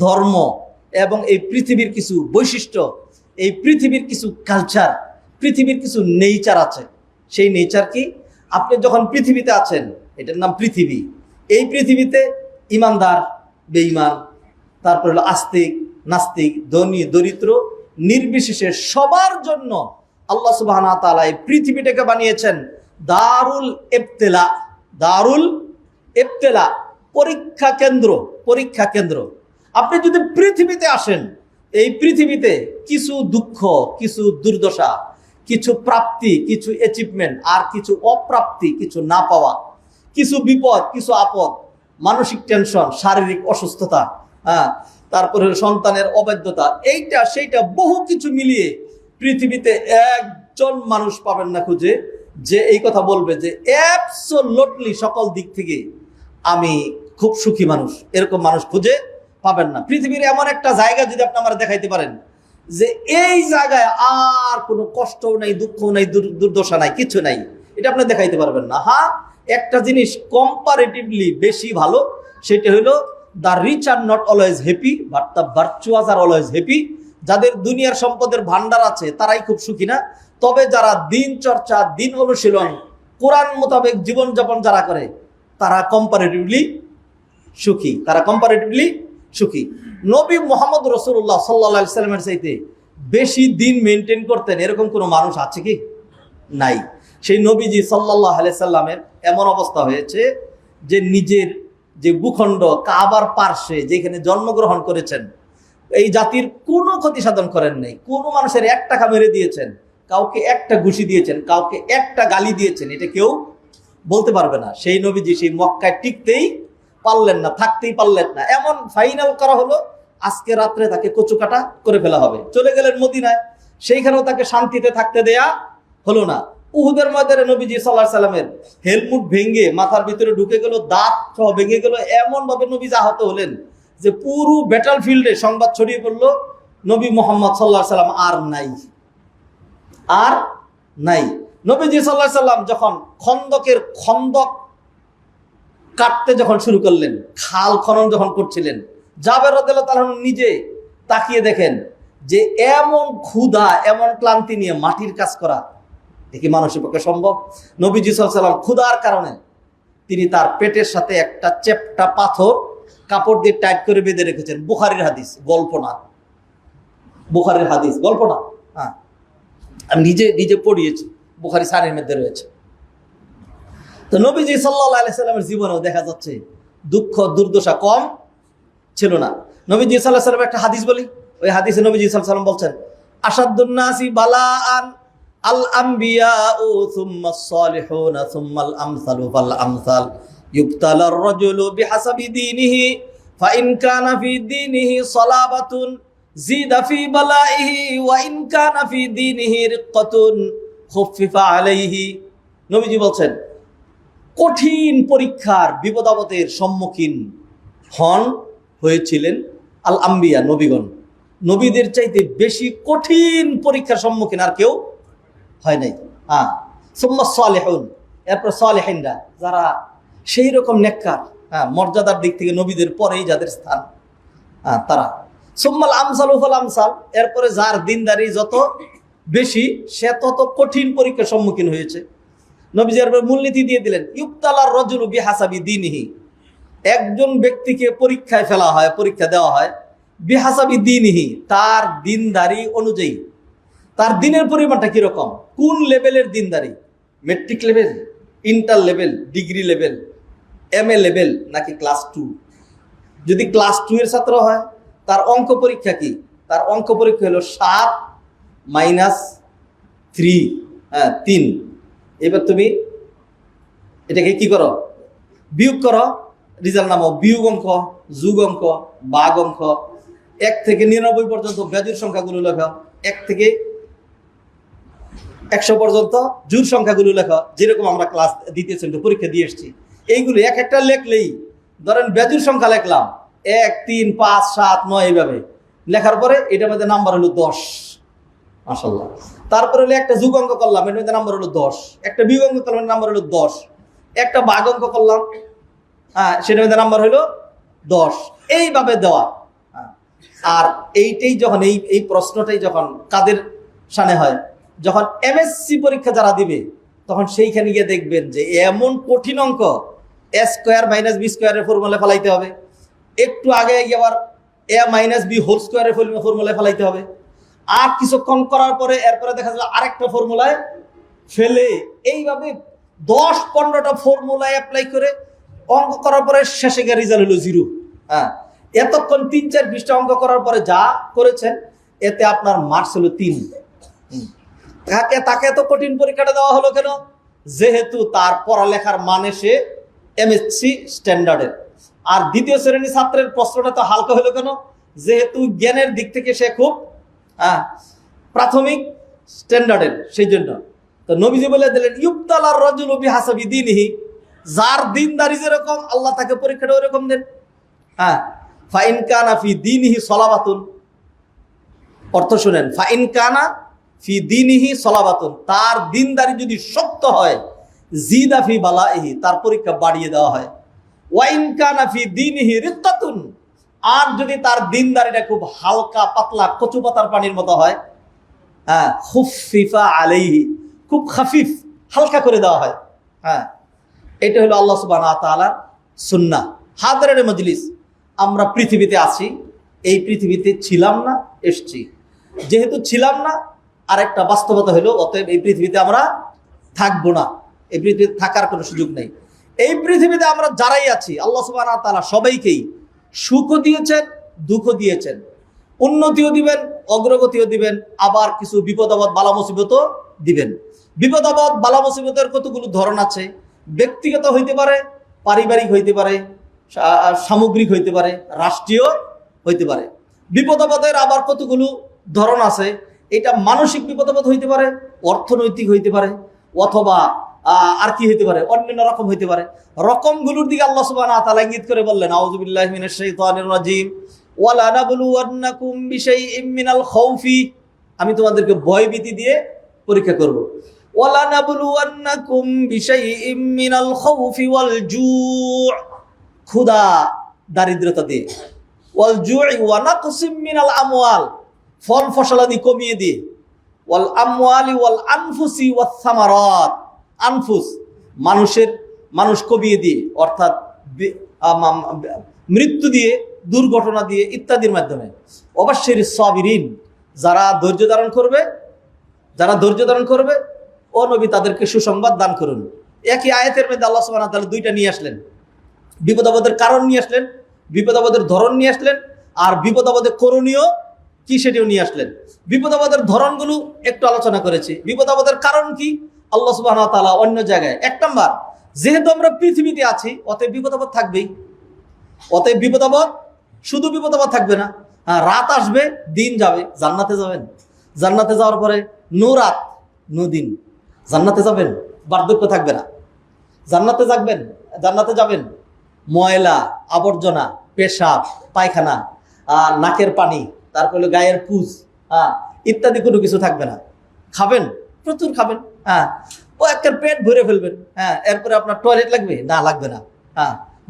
ধর্ম এবং এই পৃথিবীর কিছু বৈশিষ্ট্য, এই পৃথিবীর কিছু কালচার, পৃথিবীর কিছু নেচার আছে। সেই নেচার কি? আপনি যখন পৃথিবীতে আছেন, এটার নাম পৃথিবী। এই পৃথিবীতে ইমানদার, বেঈমান, তারপর হলো আস্তিক, নাস্তিক, ধনী, দরিদ্র নির্বিশেষে সবার জন্য আল্লাহ সুবহানাহু ওয়া তাআলা এই পৃথিবীটাকে বানিয়েছেন দারুল ইবতিলা। দারুল ইবতিলা, পরীক্ষা কেন্দ্র। পরীক্ষা কেন্দ্র। আপনি যদি পৃথিবীতে আসেন, এই পৃথিবীতে কিছু দুঃখ, কিছু দুর্দশা, কিছু প্রাপ্তি, কিছু অ্যাচিভমেন্ট, আর কিছু অপ্রাপ্তি, কিছু না পাওয়া, কিছু বিপদ, কিছু আপদ, মানসিক টেনশন, শারীরিক অসুস্থতা, তারপরে সন্তানের অবাধ্যতা, এইটা সেইটা বহু কিছু মিলিয়ে পৃথিবীতে একজন মানুষ পাবেন না খুঁজে যে এই কথা বলবে যে অ্যাবসলিউটলি সকল দিক থেকে আমি খুব সুখী মানুষ। এরকম মানুষ খুঁজে পাবেন না। পৃথিবীর এমন একটা জায়গা যদি আপনি আমার দেখাইতে পারেন যে এই জায়গায় আর কোনো কষ্টও নাই, দুঃখও নাই, দুর্দশা নাই, কিছু নাই, এটা আপনি দেখাইতে পারবেন না। একটা জিনিস কম্পারেটিভলি বেশি ভালো, সেটা হলো the rich are not always happy but the virtuous are always happy. যাদের দুনিয়ার সম্পদের ভান্ডার আছে তারাই খুব সুখী না, তবে যারা দিন চর্চা, দিন অনুশীলন, কোরআন মোতাবেক জীবনযাপন যারা করে, তারা কম্পারেটিভলি সুখী। তারা কম্পারেটিভলি সুখী। নবী মুহাম্মদ রাসূলুল্লাহ সাল্লাল্লাহু আলাইহি সাল্লামের চাইতে বেশি দিন মেনটেন করতেন এরকম কোনো মানুষ আছে কি? নাই। সেই নবীজি সাল্লাল্লাহু আলাইহি সাল্লামের এমন অবস্থা হয়েছে যে নিজের যে ভূখণ্ড কাবার পার্শ্বে যেখানে জন্মগ্রহণ করেছেন, এই জাতির কোনো ক্ষতি সাধন করেন নাই। কোনো মানুষের এক টাকা মেরে দিয়েছেন, কাউকে একটা ঘুষি দিয়েছেন, কাউকে একটা গালি দিয়েছেন, এটা কেউ বলতে পারবে না। সেই নবীজি সেই মক্কায় টিকতেই পারলেন না, থাকতেই পারলেন না। এমন ফাইনাল করা হলো আজকে রাত্রে তাকে কচুকাটা করে ফেলা হবে। চলে গেলেন মদিনায়, সেইখানেও তাকে শান্তিতে থাকতে দেয়া হলো না। উহুদের ময়দানে নবীজি সাল্লাল্লাহু আলাইহি সাল্লামের হেলমেট ভেঙে মাথার ভিতরে ঢুকে গেল, দাঁত সহ ভেঙে গেল, এমন ভাবে নবীজি আহত হলেন যে পুরো ব্যাটল ফিল্ডে সংবাদ ছড়িয়ে পড়লো নবী মুহাম্মদ সাল্লাল্লাহু আলাইহি সাল্লাম আর নাই, আর নাই। নবীজি সাল্লাল্লাহু আলাইহি সাল্লাম যখন খন্দক কাটতে যখন শুরু করলেন, খাল খনন যখন করছিলেন, জাবের রাদিয়াল্লাহু তাআলা নিজে তাকিয়ে দেখেন যে এমন ক্ষুধা, এমন ক্লান্তি নিয়ে মাটির কাজ করা দেখি মানুষের পক্ষে সম্ভব? নবীজি সাল্লাল্লাহু আলাইহি সাল্লাম ক্ষুধার কারণে তিনি তার পেটের সাথে একটা চেপটা পাথর কাপড় দিয়ে টাইট করে বেঁধে রেখেছেন। বুখারীর হাদিস, গল্প না। বুখারীর হাদিস, গল্প না। আমি নিজে পড়িয়েছি, বুখারী সাহিহের মধ্যে রয়েছে। তো নবীজি সাল্লাল্লাহু আলাইহি সাল্লামের জীবনেও দেখা যাচ্ছে দুঃখ দুর্দশা কম ছিল না। নবীজি সাল্লাল্লাহু আলাইহি সাল্লামের একটা হাদিস বলি, ওই হাদিসে নবীজি সাল্লাল্লাহু আলাইহি সাল্লাম বলছেন, আশাদ্দুন নাসি বালাআন আল আম্বিয়াউ সুম্মা সালিহুনা সুম্মাল আমসালু ফাল আমসাল ইউবতালার রাজুলু বিহাসাবি দীনিহি ফাইন কানা ফি দীনিহি সালাবাতুন জিদা ফি বালাইহি ওয়া ইন কানা ফি দীনিহি রিক্কাতুন খুফিফা আলাইহি। নবীজি বলছেন কঠিন পরীক্ষার বিপদাপদের সম্মুখীন হয়েছিলেন আল আম্বিয়া, নবীগণ। নবীদের চাইতে বেশি কঠিন পরীক্ষার সম্মুখীন আর কেউ হয় নাই। সুম্মা সালিহুন, এরপর সালিহিনরা, যারা সেই রকম নেককার, মর্যাদার দিক থেকে নবীদের পরেই যাদের স্থান, তারা। সুম্মাল আমসালু ফাল আমসাল, এরপরে যার দিনদারি যত বেশি, সে তত কঠিন পরীক্ষার সম্মুখীন হয়েছে। নবীজি এর মূলনীতি দিয়ে দিলেন, ইউবতালার রাজুলু বিহাসাবি দীনিহি, একজন ব্যক্তিকে পরীক্ষায় ফেলা হয়, পরীক্ষা দেওয়া হয় বিহাসাবি দীনিহি, তার দিনদারি অনুযায়ী। তার দিনের পরিমাণটা কিরকম, কোন লেভেলের দিনদারি, matric level, inter level, degree level, MA level, নাকি ক্লাস 2। যদি ক্লাস 2 এর ছাত্র হয়, তার অঙ্ক পরীক্ষা কি, তার অঙ্ক পরীক্ষা হলো 7 - 3, 3। এবার তুমি এটাকে কি করো, বিয়োগ করো, রেজাল্ট নামাও। বিয়োগ অঙ্ক, যোগ অঙ্ক, ভাগ অঙ্ক, 1 থেকে 99 পর্যন্ত বেজোড় সংখ্যাগুলো লেখো, 1 থেকে 100 পর্যন্ত জোড় সংখ্যাগুলো লেখো, যেরকম আমরা ক্লাস দ্বিতীয় শ্রেণীতে পরীক্ষা দিয়ে এসেছি। এইগুলো এক একটা লেখলেই, ধরেন বেজোড় সংখ্যা লিখলাম 1, 3, 5, 7, 9, এইভাবে লেখার পরে এটার মধ্যে নাম্বার হলো 10, মাশাআল্লাহ। তারপরে হলো একটা যোগ অঙ্ক করলাম, এর মধ্যে নাম্বার হলো 10, একটা বিয়োগ অঙ্ক করলাম, নাম্বার হলো 10, একটা ভাগ অঙ্ক করলাম, সেটার মধ্যে নাম্বার হলো 10, এইভাবে দেওয়া। আর এইটাই যখন এই প্রশ্নটাই যখন কাদের সামনে হয়, যখন MSc পরীক্ষা যারা দিবে, তখন সেইখানে গিয়ে দেখবেন যে এমন কঠিন অঙ্ক, a² - b² এর ফর্মুলা ফেলাইতে হবে, একটু আগে গিয়ে আবার a - b হোল স্কোয়ারের ফর্মুলায় ফেলাইতে হবে, আর কিছুক্ষণ করার পরে এরপরে দেখা যাবে আরেকটা ফর্মুলায় ফেলে, এইভাবে 10-15টা ফর্মুলায় অ্যাপ্লাই করে অঙ্ক করার পরে শেষে গিয়ে রেজাল্ট হলো 0। এতক্ষণ 3-4 পৃষ্ঠা অঙ্ক করার পরে যা করেছেন, এতে আপনার মার্কস হলো 3। তাকে এত কঠিন পরীক্ষাটা দেওয়া হলো কেন? যেহেতু তার পড়ালেখার মানে সে MSc স্ট্যান্ডার্ডের। আর দ্বিতীয় শ্রেণীর ছাত্রের প্রশ্নটা তো হালকা হলো কেন? যেহেতু জ্ঞানের দিক থেকে সে খুব প্রাথমিক স্ট্যান্ডার্ডের, সেই জন্য। তো নবীজি বলে দিলেন, ইউবতালার রাজুলু বিহাসাবি দীনিহি, যার দিনদারি যেরকম আল্লাহ তাকে পরীক্ষাটা ওইরকম দেন। ফাইন কানা ফি দীনিহি সলাবাতুন, অর্থ শুনেন, ফাইন কানা ফি দীনিহি সলাবাতুন, তার দিনদারি যদি শক্ত হয়, জিদা ফি বালাইহি, তার পরীক্ষা বাড়িয়ে দেওয়া হয়। ওয়াইন কানা ফি দীনিহি রিক্কাতুন, আর যদি তার দিনদারিটা খুব হালকা পাতলা কচু পাতার পানির মতো হয়, খুফিফা আলাইহি, খুব খাফিফ, হালকা করে দেওয়া হয়। এটা হলো আল্লাহ সুবহানাহু ওয়া তাআলার সুন্নাহ। হাদরের মজলিস, আমরা পৃথিবীতে আছি, এই পৃথিবীতে ছিলাম না, এসছি। যেহেতু ছিলাম না, আরেকটা বাস্তবতা হলো, অতএব এই পৃথিবীতে আমরা থাকবো না, এই পৃথিবীতে থাকার কোনো সুযোগ নেই। এই পৃথিবীতে আমরা যারাই আছি, আল্লাহ সুবহানাহু ওয়া তাআলা সবাইকেই সুখও দিয়েছেন, দুঃখও দিয়েছেন, উন্নতিও দিবেন, অগ্রগতিও দিবেন, আবার কিছু বিপদ আপদ বালা মুসিবতও দিবেন। বিপদ আপদ বালা মুসিবতের কতগুলো ধরন আছে, ব্যক্তিগত হইতে পারে, পারিবারিক হইতে পারে, সামগ্রিক হইতে পারে, রাষ্ট্রীয় হইতে পারে। বিপদ আপদের আবার কতগুলো ধরন আছে, এটা মানসিক বিপদ আপদ হইতে পারে, অর্থনৈতিক হইতে পারে, অথবা আর কি হইতে পারে, অন্যান্য রকম হইতে পারে। রকমগুলোর দিকে আল্লাহ সুবহানাহু ওয়া তাআলা ইঙ্গিত করে বললেন, আউযু বিল্লাহি মিনাশ শাইতানির রাজীম, ওয়ালা নাবলুওয়ান্নাকুম বিশাইইম মিনাল খাউফি, আমি তোমাদেরকে ভয়ভীতি দিয়ে পরীক্ষা করব। ওয়ালা নাবলুওয়ান্নাকুম বিশাইইম মিনাল খাউফি ওয়াল জু', ক্ষুধা দারিদ্রতা দিয়ে, ওয়াল জু'i ওয়া নাকসিম মিনাল আমওয়াল, ফল ফসলাদি কমিয়ে দিয়ে, ওয়াল আমওয়ালি ওয়াল আনফুসি ওয়াস সামারাত, আনফুস মানুষ কমিয়ে দিয়ে, অর্থাৎ মৃত্যু দিয়ে, দুর্ঘটনা দিয়ে, ইত্যাদির মাধ্যমে। অবশ্যই সাবিরিন, যারা ধৈর্য ধারণ করবে, ও নবী তাদেরকে সুসংবাদ দান করুন। একই আয়াতের মধ্যে আল্লাহ সুবহানাহু ওয়া তাআলা দুইটা নিয়ে আসলেন, বিপদ আপদের কারণ নিয়ে আসলেন, বিপদ আপদের ধরন নিয়ে আসলেন, আর বিপদ আপদের করণীয় কি সেটাও নিয়ে আসলেন। বিপদ আপদের ধরনগুলো একটু আলোচনা করেছি, বিপদ আপদের কারণ কি আল্লাহ সুবহানাহু ওয়া তাআলা অন্য জায়গায়। 1 নাম্বার, যেহেতু আমরা পৃথিবীতে আছি, অতএব বিপদ আপদ থাকবেই। অতএব বিপদ আপদ, শুধু বিপদ আপদ থাকবে না, রাত আসবে, দিন যাবে, জান্নাতে যাবেন, জান্নাতে যাওয়ার পরে নো রাত নো দিন, জান্নাতে যাবেন, বার্ধক্য থাকবে না, জান্নাতে যাবেন, ময়লা আবর্জনা, পেশাব পায়খানা, নাকের পানি, তারপরে গায়ের পুজ, ইত্যাদি কোনো কিছু থাকবে না। খাবেন, প্রচুর খাবেন, ও একটা পেট ভরে ফেলবেন, এরপরে আপনার টয়লেট লাগবে না, লাগবে না,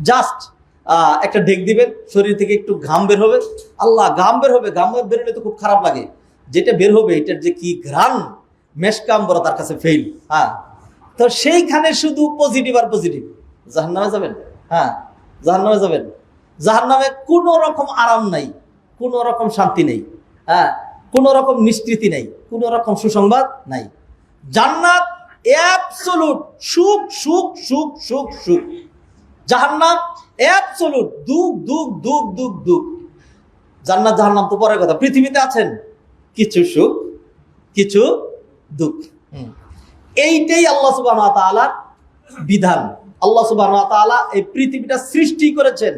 জাস্ট একটা ঢেক দিবেন, শরীর থেকে একটু ঘাম বের হবে, আল্লাহ ঘাম বের হবে, ঘাম বেরোলে তো খুব খারাপ লাগে, যেটা বের হবে এটার যে কি ঘ্রাণ, মেশকাম বড় তার কাছে ফেল। হ্যাঁ, তো সেইখানে শুধু পজিটিভ আর পজিটিভ। জাহান্নামে যাবেন, হ্যাঁ জাহান্নামে যাবেন। জাহান্নামে কোনো রকম আরাম নাই, কোনো রকম শান্তি নেই, হ্যাঁ কোনো রকম নিষ্কৃতি নেই, কোনো রকম সুসংবাদ নাই। জান্নাত অ্যাবসলিউট সুখ সুখ সুখ সুখ সুখ। জাহান্নাম অ্যাবসলিউট দুঃখ দুঃখ দুঃখ দুঃখ দুঃখ। জান্নাত জাহান্নাম তো পরের কথা, পৃথিবীতে আছেন কিছু সুখ কিছু দুঃখ। এইটাই আল্লাহ সুবহানাহু ওয়া তাআলার বিধান। আল্লাহ সুবহানাহু ওয়া তাআলা এই পৃথিবীটা সৃষ্টি করেছেন,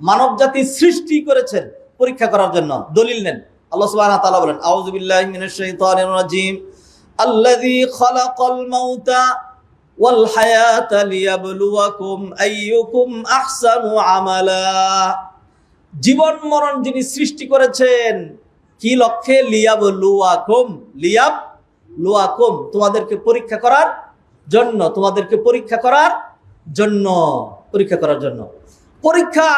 মানব জাতি সৃষ্টি করেছেন পরীক্ষা করার জন্য। দলিল নেন, আল্লাহ সুবহানাহু ওয়া তাআলা বলেন, আউযু বিল্লাহি মিনাশ শাইতানির রাজীম, আল্লাযী খালাকাল মাউতা ওয়াল হায়াতা লিয়াবলুয়াকুম আইয়ুকুম আহসানু আমালা। জীবন মরণ যিনি সৃষ্টি করেছেন কি লক্ষ্যে? লিয়াবলুয়াকুম, লিয়াবলুয়াকুম, তোমাদেরকে পরীক্ষা করার জন্য, তোমাদেরকে পরীক্ষা করার জন্য, পরীক্ষা করার জন্য। পরীক্ষা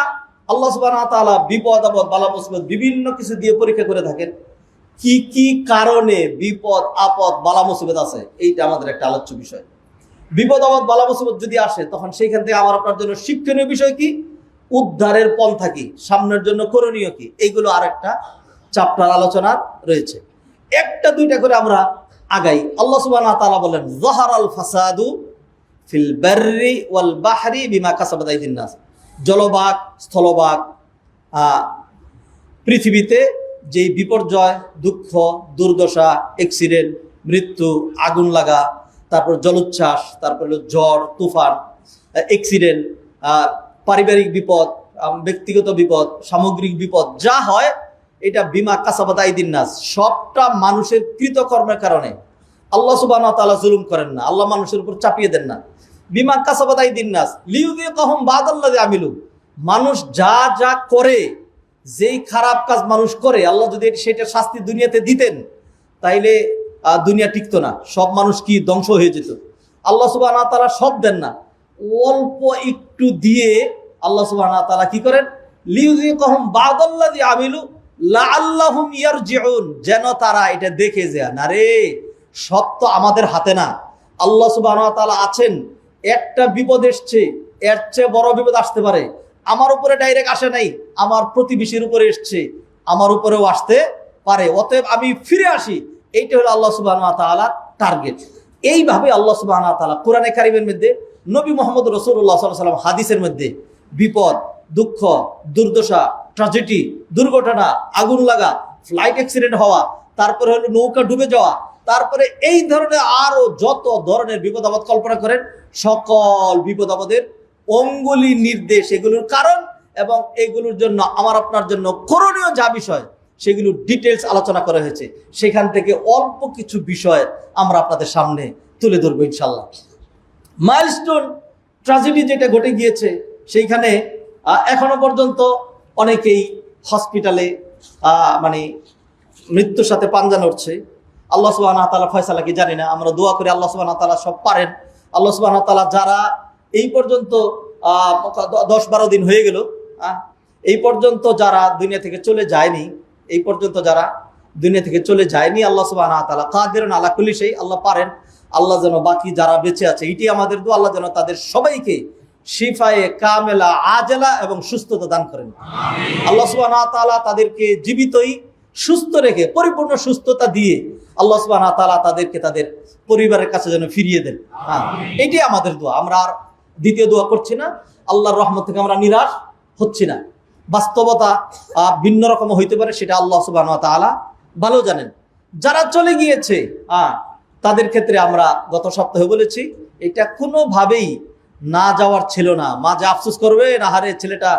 আল্লাহ সুবহানাহু ওয়া তাআলা বিপদ আপদ বালা মুসিবত বিভিন্ন কিছু দিয়ে পরীক্ষা করে থাকেন। কি কি কারণে বিপদ আপদ বালা মুসিবত আছে, এইটা আমাদের একটা আলোচ্য বিষয়। বিপদ আপদ বালা মুসিবত যদি আসে তখন সেইখান থেকে আমার আপনার জন্য শিক্ষণীয় বিষয় কি, উদ্ধারের পন্থা কি, সামনের জন্য করণীয় কি, এইগুলো আর একটা চ্যাপ্টার আলোচনা রয়েছে। একটা দুইটা করে আমরা আগাই। আল্লাহ সুবহানাহু ওয়া তাআলা বলেন, যাহারাল ফাসাদু ফিল বাররি ওয়াল বাহরি বিমা কাসাবাত আইদিন নাস। জলভাগ স্থলভাগ পৃথিবীতে যেই বিপর্যয়, দুঃখ, দুর্দশা, অ্যাক্সিডেন্ট, মৃত্যু, আগুন লাগা, তারপর জলোচ্ছ্বাস, তারপর ঝড় তুফান, অ্যাক্সিডেন্ট, পারিবারিক বিপদ, ব্যক্তিগত বিপদ, সামগ্রিক বিপদ যা হয় এটা বিমা কাসাবাত আইদিন নাস, সবটা মানুষের কৃতকর্মের কারণে। আল্লাহ সুবহানাহু ওয়া তাআলা জুলুম করেন না, আল্লাহ মানুষের উপর চাপিয়ে দেন না। বিমা কাসাবাত আইদিন নাস লিইউযিকাহুম বাদাল্লাযী আমিলু, মানুষ যা যা করে, যেই খারাপ কাজ মানুষ করে, আল্লাহ যদি সেটা শাস্তি দুনিয়াতে দিতেন তাইলে দুনিয়া টিকতো না, সব মানুষ কি ধ্বংস হয়ে যেত। আল্লাহ সুবহানাহু ওয়া তাআলা সব দেন না, অল্প একটু দিয়ে আল্লাহ সুবহানাহু ওয়া তাআলা কি করেন, লিইউযিকাহুম বাদাল্লাযী আমিলু লাআল্লাহুম ইয়ারজিউন, যেন তারা এটা দেখে যায় না রে সব তো আমাদের হাতে না। আল্লাহ সুবহানাহু ওয়া তাআলা আছেন, একটা বিপদ এসছে, এর চেয়ে বড় বিপদ আসতে পারে, আমার উপরে ডাইরেক্ট আসে নাই, আমার প্রতিবেশীর উপরে এসছে, আমার উপরেও আসতে পারে, অতএব আমি ফিরে আসি। এইটা হলো আল্লাহ সুবহানাহু ওয়া তাআলার টার্গেট। এইভাবে আল্লাহ সুবহানাহু ওয়া তাআলা কোরআনে কারিমের মধ্যে, নবী মুহাম্মদ রাসূলুল্লাহ সাল্লাল্লাহু আলাইহি ওয়াসাল্লাম হাদিসের মধ্যে বিপদ, দুঃখ, দুর্দশা, ট্র্যাজেডি, দুর্ঘটনা, আগুন লাগা, ফ্লাইট অ্যাক্সিডেন্ট হওয়া, তারপরে হলো নৌকা ডুবে যাওয়া, তারপরে এই ধরনের আরো যত ধরনের বিপদ আপদ কল্পনা করেন, সকল বিপদ আপদের অঙ্গুলি নির্দেশ, এগুলোর কারণ এবং এগুলোর জন্য আমার আপনার জন্য করণীয় যা বিষয় সেগুলোর ডিটেলস আলোচনা করা হয়েছে। সেখান থেকে অল্প কিছু বিষয় আমরা আপনাদের সামনে তুলে ধরবো ইনশাল্লাহ। মাইলস্টোন ট্র্যাজেডি যেটা ঘটে গিয়েছে, সেইখানে এখনো পর্যন্ত অনেকেই হসপিটালে মানে মৃত্যুর সাথে পাঞ্জা লড়ছে। আল্লাহ সুবহানাহু ওয়া তাআলা ফয়সালা কি জানি না, আমরা দোয়া করি আল্লাহ সুবহানাহু ওয়া তাআলা সব পারেন। আল্লাহ সুবহানাহু ওয়া তাআলা যারা এই পর্যন্ত 10-12 দিন হয়ে গেল, এই পর্যন্ত যারা দুনিয়া থেকে চলে যায়নি, এই পর্যন্ত যারা দুনিয়া থেকে চলে যায়নি, আল্লাহ সুবহানাহু ওয়া তাআলা কাদিরুন আলা কুল্লি শাই, আল্লাহ পারেন। আল্লাহ যেন বাকি যারা বেঁচে আছে, এটি আমাদের দোয়া, আল্লাহ যেন তাদের সবাইকে শিফায়ে কামেলা আজলা এবং সুস্থতা দান করেন। আল্লাহ সুবহানাহু ওয়া তাআলা তাদেরকে জীবিতই সুস্থ রেখে পরিপূর্ণ সুস্থতা দিয়ে আল্লাহ সুবহানাহু ওয়া তাআলা তাদেরকে তাদের পরিবারের কাছে যেন ফিরিয়ে দেন। এটাই আমাদের দোয়া, আমরা আর দ্বিতীয় দোয়া করছি না। আল্লাহর রহমত থেকে আমরা নিরাশ হচ্ছি না। বাস্তবতা ভিন্ন রকম হইতে পারে, সেটা আল্লাহ সুবহানাহু ওয়া তাআলা ভালো জানেন। যারা চলে গিয়েছে তাদের ক্ষেত্রে আমরা গত সপ্তাহে বলেছি, এটা কোনোভাবেই না যাওয়ার ছিল না। মা যে আফসোস করবে, না হারে ছেলেটা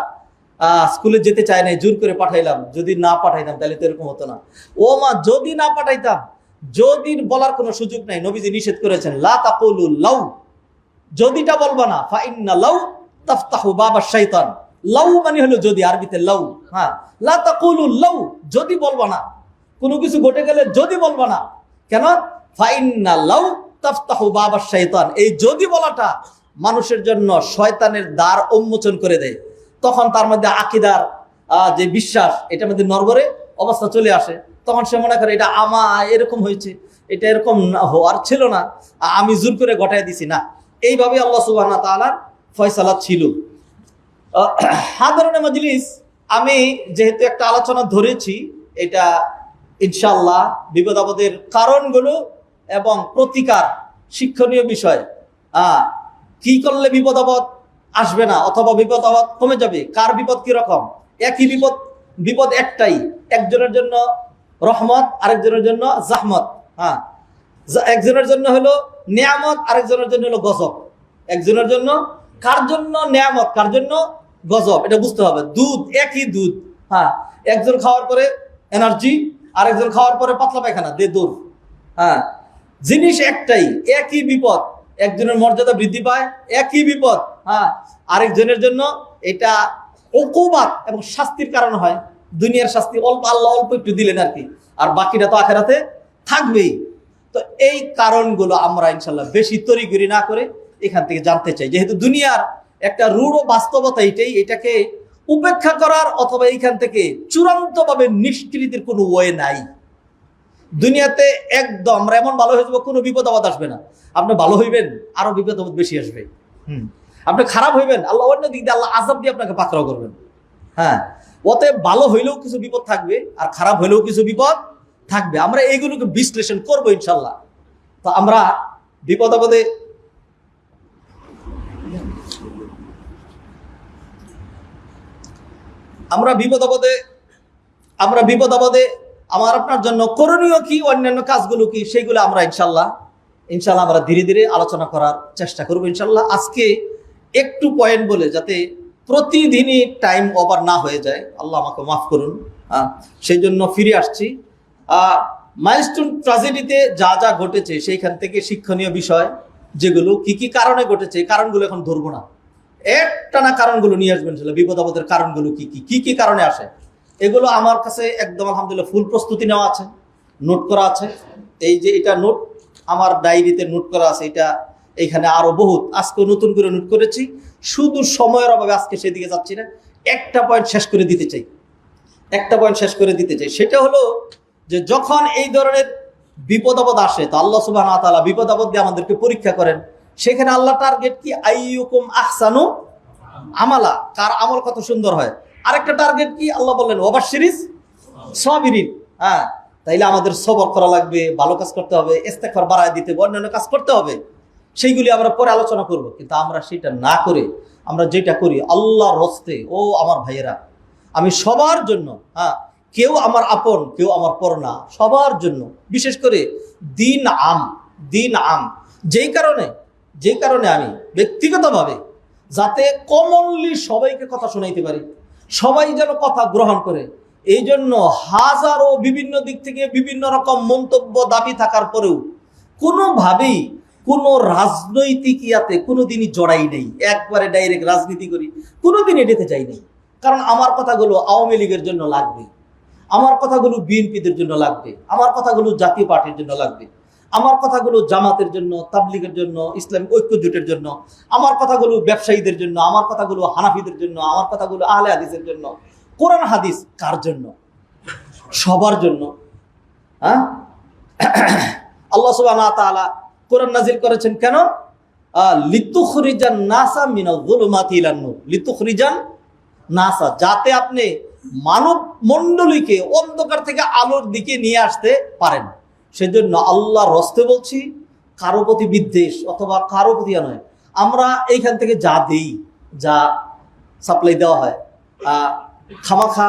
স্কুলে যেতে চায় না, জোর করে পাঠাইলাম, যদি না পাঠাইতাম তাহলে তো এরকম হতো না। ও মা, যদি না পাঠাইতাম, যদি বলার কোনো সুযোগ নাই, নবীজি নিষেধ করেছেন লা তাকুলু লাউ, যদিটা বলবা না, ফা ইন্না লাউ তাফতাহু বাবা শাইতান। লাউ মানে হলো যদি, আরবিতে লাউ। লা তাকুলু লাউ, যদি বলবা না, কোনো কিছু ঘটে গেলে যদি বলবা না। কেন? ফা ইন্না লাউ তাফতাহু বাবা শাইতান, এই যদি বলাটা মানুষের জন্য শয়তানের দ্বার উন্মোচন করে দেয়। তখন তার মধ্যে আকীদার যে বিশ্বাস, এটার মধ্যে নড়বড়ে অবস্থা চলে আসে। তখন সে মনে করে এটা এরকম হয়েছে, এটা এরকম হওয়ার ছিল না, আমি জোর করে ঘটাই দিছি না। এইভাবে আল্লাহ সুবহানাহু ওয়া তাআলার ফয়সালা ছিল। হাদারুন মাজলিস, আমি যেহেতু একটা আলোচনা ধরেছি, এটা ইনশাআল্লাহ বিপদ আপদের কারণগুলো এবং প্রতিকার, শিক্ষণীয় বিষয়, কি করলে বিপদ আপদ আসবে না অথবা বিপদ আপদ কমে যাবে, কার বিপদ কি রকম, একই বিপদ একটাই, একজনের জন্য রহমত, আরেকজনের জন্য জাহমত। একজনের জন্য হলো নিয়ামত, আরেকজনের জন্য হলো গজব। একজনের জন্য, কার জন্য নিয়ামত, কার জন্য গজব, এটা বুঝতে হবে। দুধ, একই দুধ, একজন খাওয়ার পরে এনার্জি, আরেকজন খাওয়ার পরে পাতলা পায়খানা দে দূর। জিনিস একটাই, একই বিপদ, একজনের মর্যাদা বৃদ্ধি পায়, একই বিপদ আরেকজনের জন্য এটা উকুবাত এবং শাস্তির কারণ হয়। দুনিয়ার শাস্তি অল্প, আল্লাহ অল্প একটু দিলেন আর কি, আর বাকিটা তো আখেরাতে থাকবেই। তো এই কারণগুলো আমরা ইনশাল্লাহ বেশি তড়িঘড়ি না করে এখান থেকে জানতে চাই, যেহেতু দুনিয়ার একটা রূঢ় বাস্তবতা এটাই, এটাকে উপেক্ষা করার অথবা এইখান থেকে চূড়ান্তভাবে নিষ্কৃতির কোনো ওয়ে নাই। দুনিয়াতে একদম আমরা এমন ভালো হয়ে যাবো, কোনো বিপদ আপদ আসবে না। আপনি ভালো হইবেন, আরো বিপদ আপদ বেশি আসবে। আপনি খারাপ হইবেন, আল্লাহ অন্য দিক দিয়ে আল্লাহ আযাব দিয়ে আপনাকে পাকড়াও করবেন। অতএব ভালো হইলেও কিছু বিপদ থাকবে, আর খারাপ হইলেও কিছু বিপদ থাকবে। আমরা এইগুলোকে বিশ্লেষণ করবো ইনশাল্লাহ। তো আমরা বিপদ আপদে আমার আপনার জন্য করণীয় কি, অন্যান্য কাজগুলো কি, সেগুলো আমরা ইনশাল্লাহ আমরা ধীরে ধীরে আলোচনা করার চেষ্টা করবো ইনশাল্লাহ। আজকে একটু পয়েন্ট বলে, যাতে প্রতিদিনই টাইম ওভার না হয়ে যায়, আল্লাহ আমাকে মাফ করুন, সেই জন্য ফিরে আসছি। মাইলস্টোন ট্র্যাজেডিতে যা যা ঘটেছে, সেইখান থেকে শিক্ষণীয় বিষয় যেগুলো, কি কি কারণে ঘটেছে, কারণগুলো এখন ধরবো না, একটানা কারণগুলো নিয়ে আসবেন। বিপদ আপদের কারণগুলো কি কি কারণে আসে, এগুলো আমার কাছে একদম আলহামদুলিল্লাহ ফুল প্রস্তুতি নেওয়া আছে, নোট করা আছে। এই যে এটা নোট আমার ডায়েরিতে নোট করা আছে, এটা এইখানে আরো বহুত, আজকে নতুন করে নোট করেছি। শুধু সময়ের অভাবে আজকে সেদিকে যাচ্ছি না, একটা পয়েন্ট শেষ করে দিতে চাই। সেটা হলো যে যখন এই ধরনের বিপদ আপদ আসে, তো আল্লাহ সুবহানাহু ওয়া তাআলা বিপদ আপদ দিয়ে আমাদেরকে পরীক্ষা করেন। সেখানে আল্লাহ টার্গেট কি, আইয়ুকুম আহসানু আমালা, কার আমল কত সুন্দর হয়। আরেকটা টার্গেট কি, আল্লাহ বললেন ওয়াবাশশিরিস সাবিরিন। তাইলে আমাদের সবর করা লাগবে, ভালো কাজ করতে হবে, ইস্তেগফার বাড়ায় দিতে হবে, অন্যান্য কাজ করতে হবে। সেইগুলি আমরা পরে আলোচনা করব। কিন্তু আমরা সেটা না করে আমরা যেটা করি, আল্লাহর হস্তে, ও আমার ভাইয়েরা, আমি সবার জন্য, কেউ আমার আপন, কেউ আমার পর না, সবার জন্য, বিশেষ করে দিন আম, যেই কারণে আমি ব্যক্তিগতভাবে যাতে কমনলি সবাইকে কথা শোনাইতে পারি, সবাই যেন কথা গ্রহণ করে, এই জন্য হাজারো বিভিন্ন দিক থেকে বিভিন্ন রকম মন্তব্য দাবি থাকার পরেও কোনোভাবেই কোনো রাজনৈতিক ইয়াতে কোনোদিনই জড়াই নেই, একবারে ডাইরেক্ট রাজনীতি করি কোনোদিন এটাতে যাই নেই। কারণ আমার কথাগুলো আওয়ামী লীগের জন্য লাগবে, আমার কথাগুলো বিএনপিদের জন্য লাগবে, আমার কথাগুলো জাতীয় পার্টির জন্য লাগবে, আমার কথাগুলো জামাতের জন্য, তাবলিগের জন্য, ইসলামিক ঐক্য জোটের জন্য, আমার কথাগুলো ব্যবসায়ীদের জন্য, আমার কথাগুলো হানাফিদের জন্য, আমার কথাগুলো আহলে হাদিসের জন্য। কোরআন হাদিস কার জন্য? সবার জন্য। আল্লাহ সুবহানাহু ওয়া তাআলা কোরআন নাজিল করেছেন কেন? লিতুখরিজান নাসা মিনাজ যুলুমাতি ইলান নূর, লিতুখরিজান নাসা, যাতে আপনি মানব মণ্ডলীকে অন্ধকার থেকে আলোর দিকে নিয়ে আসতে পারেন। সেজন্য আল্লাহর হস্তে বলছি, কারো প্রতি বিদ্বেষ অথবা কারো প্রতি নয়। আমরা এইখান থেকে যা দেই, যা সাপ্লাই দেওয়া হয়, খামাখা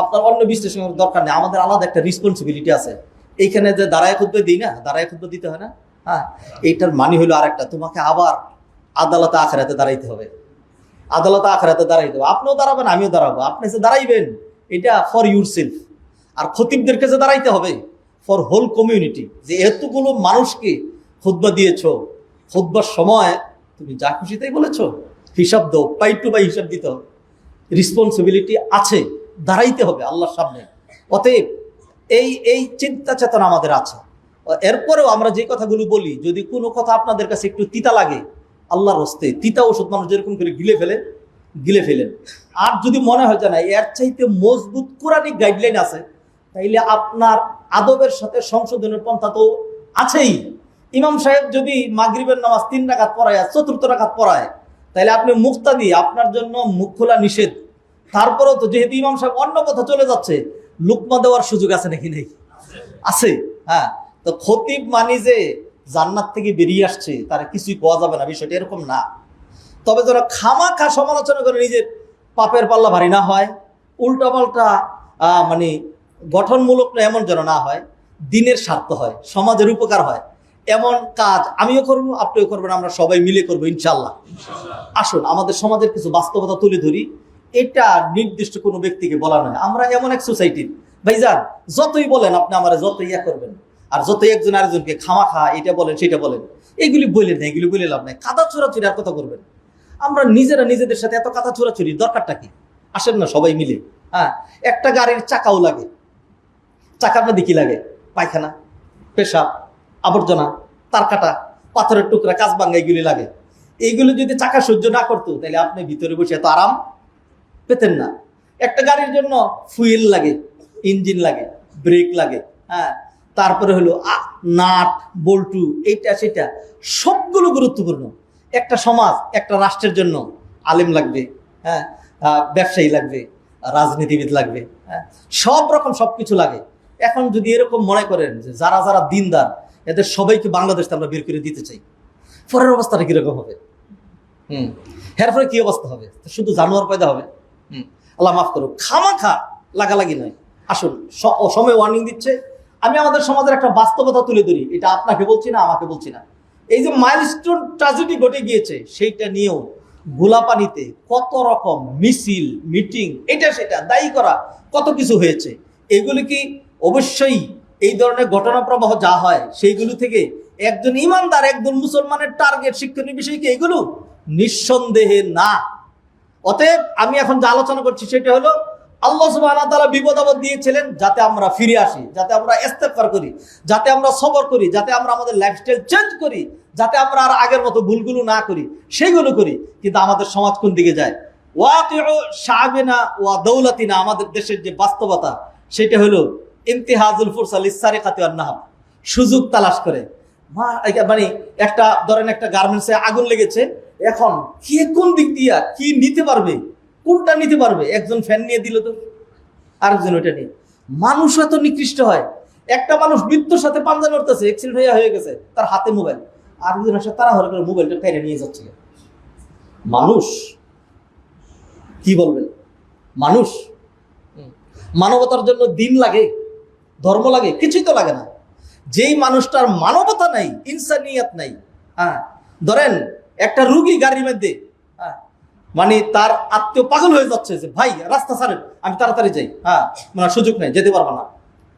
আপনার অন্য বিশ্লেষণের দরকার নেই। আমাদের আলাদা একটা রেসপন্সিবিলিটি আছে। এইখানে যে দাঁড়ায় খুদ্া দিই না, দাঁড়ায় খুদ্া দিতে হয় না, এইটার মানে হলো আরেকটা, তোমাকে আবার আদালতে আখেরাতে দাঁড়াইতে হবে, আপনিও দাঁড়াবেন, আমিও দাঁড়াবো। আপনি যে দাঁড়াইবেন এটা ফর ইউর সেলফ, আর খতিবদেরকে যে দাঁড়াইতে হবে ফর হোল কমিউনিটি। যে এতগুলো মানুষকে খুতবা দিয়েছ, খুতবার সময় তুমি যা খুশি তাই বলেছ, হিসাব দাও, পাই টু পাই হিসাব দিতে হবে। রেসপন্সিবিলিটি আছে, দাঁড়াইতে হবে আল্লাহর সামনে। অতএব এই চিন্তা চেতনা আমাদের আছে। এরপরেও আমরা যে কথাগুলো বলি, যদি কোনো কথা আপনাদের কাছে একটু তিতা লাগে, আল্লাহর হস্তে তিতা ওষুধ মানুষ যেরকম করে গিলে ফেলেন। আর যদি মনে হয় যে না, এর চাইতে মজবুত কোরআনিক গাইডলাইন আছে, তাইলে আপনার আদবের সাথে সংশোধনের পন্থা তো আছেই। ইমাম সাহেব যদি মাগরিবের নামাজ 3 রাকাত পড়ায়, 4র্থ রাকাত পড়ায়, তাইলে আপনি মুক্তাদি, আপনার জন্য মুখ খোলা নিষেধ। তারপরেও তো যেহেতু ইমাম সাহেব অন্য কথা চলে যাচ্ছে, লুকমা দেওয়ার সুযোগ আছে নাকি? নেই, আছে। হ্যাঁ, তো খতিব মানি যে জান্নাত থেকে বেরিয়ে আসছে, তারা কিছুই পাওয়া যাবে না, বিষয়টা এরকম না। তবে যারা খামাখা সমালোচনা করে নিজের পাপের পাল্লা ভারী না হয়, উল্টাপাল্টা মানে গঠনমূলক না এমন যেন না হয়, দিনের স্বার্থ হয়, সমাজের উপকার হয়, এমন কাজ আমিও করব, আপনিও করবেন, আমরা সবাই মিলে করবো ইনশাল্লাহ। আসুন আমাদের সমাজের কিছু বাস্তবতা তুলে ধরি। এটা নির্দিষ্ট কোনো ব্যক্তিকে বলা নয়, আমরা এমন এক সোসাইটির ভাইজান, যতই বলেন আপনি আমার, যতই ইয়া করবেন, আর যতই একজন আরেকজনকে খামাখা এটা বলেন সেটা বলেন, এগুলি বললেন না, এগুলি বলে লাভ নাই। কাদা ছোড়াছুড়ি আর কথা করবেন, আমরা নিজেরা নিজেদের সাথে এত কাদা ছোড়াছুড়ির দরকারটা কি? আসেন না সবাই মিলে। হ্যাঁ, একটা গাড়ির চাকাও লাগে, চাকার মধ্যে কি লাগে? পায়খানা, পেশাব, আবর্জনা, তার কাটা, পাথরের টুকরা, কাঁচ ভাঙা, এগুলি লাগে। এইগুলো যদি চাকা সহ্য না করতো, তাহলে আপনি ভিতরে বসে এত আরাম পেতেন না। একটা গাড়ির জন্য ফুয়েল লাগে, ইঞ্জিন লাগে, ব্রেক লাগে, হ্যাঁ, তারপরে হলো নাট বল্টু, এইটা সেটা, সবগুলো গুরুত্বপূর্ণ। একটা সমাজ, একটা রাষ্ট্রের জন্য আলেম লাগবে, হ্যাঁ, ব্যবসায়ী লাগবে, রাজনীতিবিদ লাগবে, হ্যাঁ, সব রকম সবকিছু লাগে। এখন যদি এরকম মনে করেন যে যারা যারা দিনদার, এদের সবাইকে বাংলাদেশ আমরা বের করে দিতে চাই, পরের অবস্থাটা কিরকম হবে? এর ফলে কি অবস্থা হবে? শুধু জানোয়ার পয়দা হবে। আল্লাহ মাফ করুক, খামাখা লাগালাগি নয়। আসুন, সময় ওয়ার্নিং দিচ্ছে। আমি আমাদের সমাজের একটা বাস্তবতা তুলে ধরি, এটা আপনাকে বলছি না, আমাকে বলছি না। এই যে মাইলস্টোন ট্র্যাজেডি ঘটে গিয়েছে, সেইটা নিয়েও গোলাপানিতে কত রকম মিছিল, মিটিং, এটা সেটা দায়ী করা কত কিছু হয়েছে। এগুলি কি অবশ্যই এই ধরনের ঘটনা প্রবাহ যা হয় সেইগুলো থেকে একজন ইমানদার, একজন মুসলমানের টার্গেট শিক্ষণীয় বিষয় কি এগুলো? নিঃসন্দেহে না। অতএব আমি এখন যে আলোচনা করছি সেটা হলো, আল্লাহ সুবহানাহু ওয়া তাআলা বিপদ আপদ দিয়েছিলেন যাতে আমরা ফিরে আসি, যাতে আমরা ইস্তেগফার করি, যাতে আমরা সবর করি, যাতে আমরা আমাদের লাইফস্টাইল চেঞ্জ করি, যাতে আমরা আর আগের মতো ভুলগুলো না করি, সেগুলো করি। কিন্তু আমাদের সমাজ কোন দিকে যায়? ওয়াকিউ শাবিনা ওয়া দৌলাতিনা, আমাদের দেশের যে বাস্তবতা সেটা হলো ইমতিহাজুল ফুরসা লিসসারিকাতি ওয়ান নাহব, সুযোগ তালাশ করে। মানে একটা ধরেন একটা গার্মেন্টসে আগুন লেগেছে, এখন কে কোন দিক দিয়া কি নিতে পারবে, কোনটা নিতে পারবে? একজন ফ্যান নিয়ে দিল তো আরেকজন ওইটা নিয়ে। মানুষ এত নিকৃষ্ট হয়, একটা মানুষ মৃত্যুর সাথে পাঞ্জা লড়তেছে, অ্যাক্সিডেন্ট হয়ে গেছে, তার হাতে মোবাইল, আরেকজনের সাথে তারা হলে করে মোবাইলটা ফেলে নিয়ে যাচ্ছে। মানুষ কি বলবেন? মানুষ, মানবতার জন্য দিন লাগে, ধর্ম লাগে, কিছুই তো লাগে না। যেই মানুষটার মানবতা নাই, ইনসানিয়াত নাই, হ্যাঁ, ধরেন একটা রুগী গাড়ির মধ্যে, হ্যাঁ, মানে তার আত্মীয় পাগল হয়ে যাচ্ছে যে ভাই রাস্তা ছাড়েন, আমি তাড়াতাড়ি যাই, হ্যাঁ, মানে সুযোগ নেই, যেতে পারবো না,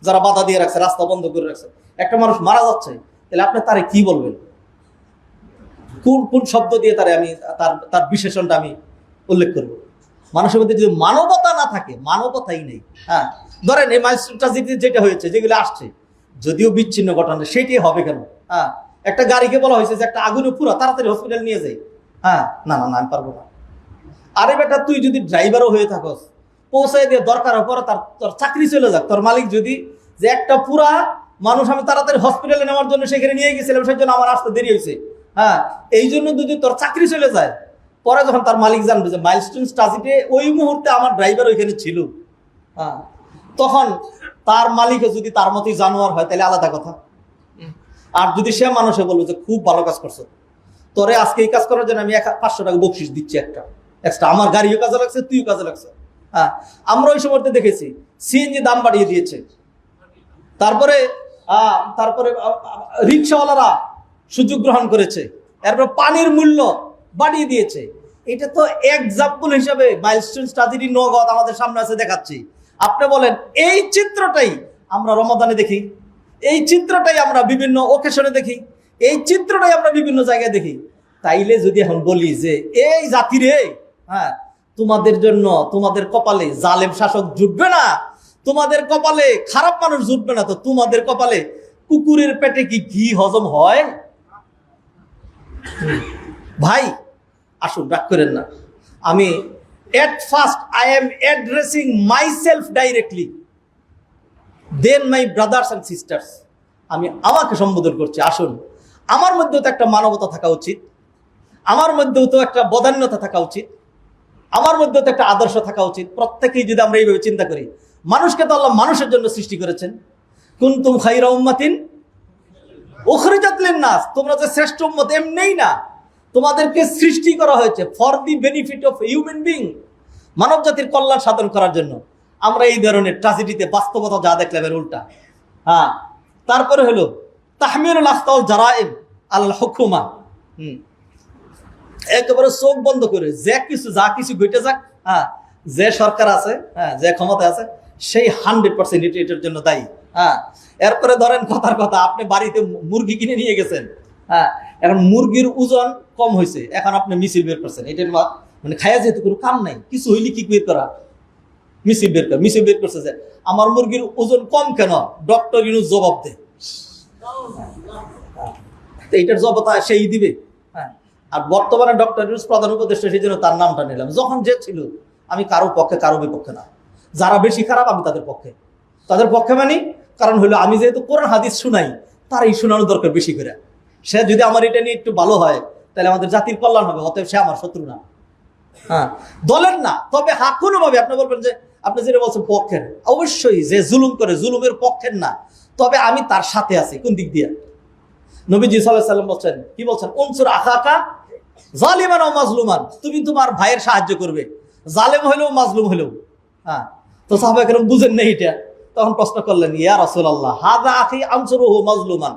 যারা বাধা দিয়ে রাখছে, রাস্তা বন্ধ করে রাখছে, একটা মানুষ মারা যাচ্ছে, তাহলে আপনি তারে কি বলবেন? কোন কোন শব্দ দিয়ে তারে আমি তার বিশেষণটা আমি উল্লেখ করব? মানুষের মধ্যে যদি মানবতা না থাকে, মানবতাই নেই। হ্যাঁ, ধরেন এই মাইলস্টোন ট্র্যাজেডি যেটা হয়েছে, যেগুলো আসছে, যদিও বিচ্ছিন্ন ঘটনা, সেটাই হবে কেন? হ্যাঁ, একটা গাড়িকে বলা হয়েছে যে একটা আগুনে পুরো তাড়াতাড়ি হসপিটাল নিয়ে যাই, হ্যাঁ, না না না আমি পারবো না। আরে বেটা, তুই যদি ড্রাইভারও হয়ে থাকস, পৌঁছাই দিয়ে দরকার পরে তোর চাকরি চলে যাক, তোর মালিক যদি যে একটা পুরা মানুষ আমি তাড়াতাড়ি হসপিটালে নেওয়ার জন্য সেখানে নিয়ে গেছিলাম, সেই জন্য আমার আসতে দেরি হয়েছে, হ্যাঁ, এই জন্য যদি তোর চাকরি চলে যায়, পরে যখন তার মালিক জানবে যে মাইলস্টোন ট্র্যাজেডি ওই মুহূর্তে আমার ড্রাইভার ওইখানে ছিল, হ্যাঁ, তখন তার মালিকও যদি তার মতোই জানোয়ার হয়, তাহলে আলাদা কথা। আর যদি সে মানুষে বলবো যে খুব ভালো কাজ করছো, তোরে আজকে এই কাজ করার জন্য আমি 500 টাকা বকশিস দিচ্ছি, একটা এক্সট্রা, আমার গাড়িও কাজে লাগছে, তুইও কাজে লাগছে। হ্যাঁ, আমরা ওই সময়তে দেখেছি সিএনজি দাম বাড়িয়ে দিয়েছে, তারপরে রিক্সাওয়ালারা সুযোগ গ্রহণ করেছে, এরপর পানির মূল্য বাড়িয়ে দিয়েছে। এটা তো এক্সাম্পল হিসাবে মাইলস্টোন ট্র্যাজেডি নগদ আমাদের সামনে আছে দেখাচ্ছি। আপনি বলেন, এই চিত্রটাই আমরা রমাদানে দেখি, এই চিত্রটাই আমরা বিভিন্ন ওকেশনে দেখি, এই চিত্রটাই আমরা বিভিন্ন জায়গায় দেখি। তাইলে যদি এখন বলি যে এই জাতিরে, হ্যাঁ, তোমাদের জন্য তোমাদের কপালে জালেম শাসক জুটবে না, তোমাদের কপালে খারাপ মানুষ জুটবে না, তো তোমাদের কপালে কুকুরের পেটে কি ঘি হজম হয়? ভাই আসুন, রাগ করেন না। আমি at first I am addressing myself directly. Then my brothers and sisters, আমি আমাকে সম্বোধন করছি, আসুন আমার মধ্যেও তো একটা মানবতা থাকা উচিত, আমার মধ্যেও তো একটা বদান্যতা থাকা উচিত, আমার মধ্যেও তো একটা আদর্শ থাকা উচিত। প্রত্যেকেই যদি আমরা এইভাবে চিন্তা করি, মানুষকে তো আল্লাহ মানুষের জন্য সৃষ্টি করেছেন। কুনতুম খায়রা উম্মাতিন উখরিজাত লিন-নাস, তোমরা যে শ্রেষ্ঠ উম্মত এমনিই না, তোমাদেরকে সৃষ্টি করা হয়েছে for the benefit of human being, মানব জাতির কল্যাণ সাধন করার জন্য। আমরা এই ধরনের ট্র্যাজেডিতে বাস্তবতা যা দেখলাম এর উল্টা। হ্যাঁ, তারপরে হলো তাহমিলুল আখতাল জারাইম আল হুকুমা, একেবারে চোখ বন্ধ করে যা কিছু ঘটে যাক, হ্যাঁ, যে সরকার আছে, হ্যাঁ, যে ক্ষমতা আছে, সেই 100% এটার জন্য দায়ী। হ্যাঁ, এরপরে ধরেন কথার কথা, আপনি বাড়িতে মুরগি কিনে নিয়ে গেছেন, হ্যাঁ, এখন মুরগির ওজন কম হয়েছে, এখন আপনি মিছিল বের করছেন, এটার মানে খায়া যেহেতু কোনো কাম নাই, কিছু হইলে কি বের করা, মিছিল বের করছে যে আমার মুরগির ওজন কম কেন, ডক্টর ইউনূস জবাব দেয়, এইটার জবাব সেই দিবে। হ্যাঁ, আর বর্তমানে ডক্টর ইউনূস প্রধান উপদেষ্টা, সেই জন্য তার নামটা নিলাম। যখন যে ছিল, আমি কারো পক্ষে কারো বিপক্ষে না, যারা বেশি খারাপ আমি তাদের পক্ষে মানি। কারণ হলো আমি যেহেতু কোরআন হাদিস শুনাই, তার এই শোনানো দরকার বেশি করে। সে যদি আমার এটা নিয়ে একটু ভালো হয়, তাহলে আমাদের জাতির কল্যাণ হবে, অতএব সে আমার শত্রু না, হ্যাঁ, দলের না। তবে হ্যাঁ, কোনোভাবে আপনি বলবেন যে আপনি যেটা বলছেন পক্ষের, অবশ্যই যে জুলুম করে জুলুমের পক্ষের না, তবে আমি তার সাথে আছি। কোন দিক দিয়ে? নবীজি সাল্লাল্লাহু আলাইহি ওয়াসাল্লাম বলছেন, কি বলছেন? উনসুর আখাকা জালিমান ওয়া মাজলুমান, তুমি তোমার ভাইয়ের সাহায্য করবে, জালেম হইলেও মাজলুম হইলেও। হ্যাঁ, তো সাহাবায়ে কেরাম বুঝেন না এটা, তখন প্রশ্ন করলেন, ইয়া রাসূলুল্লাহ হাযা আখি আনসুরুহু মাজলুমান,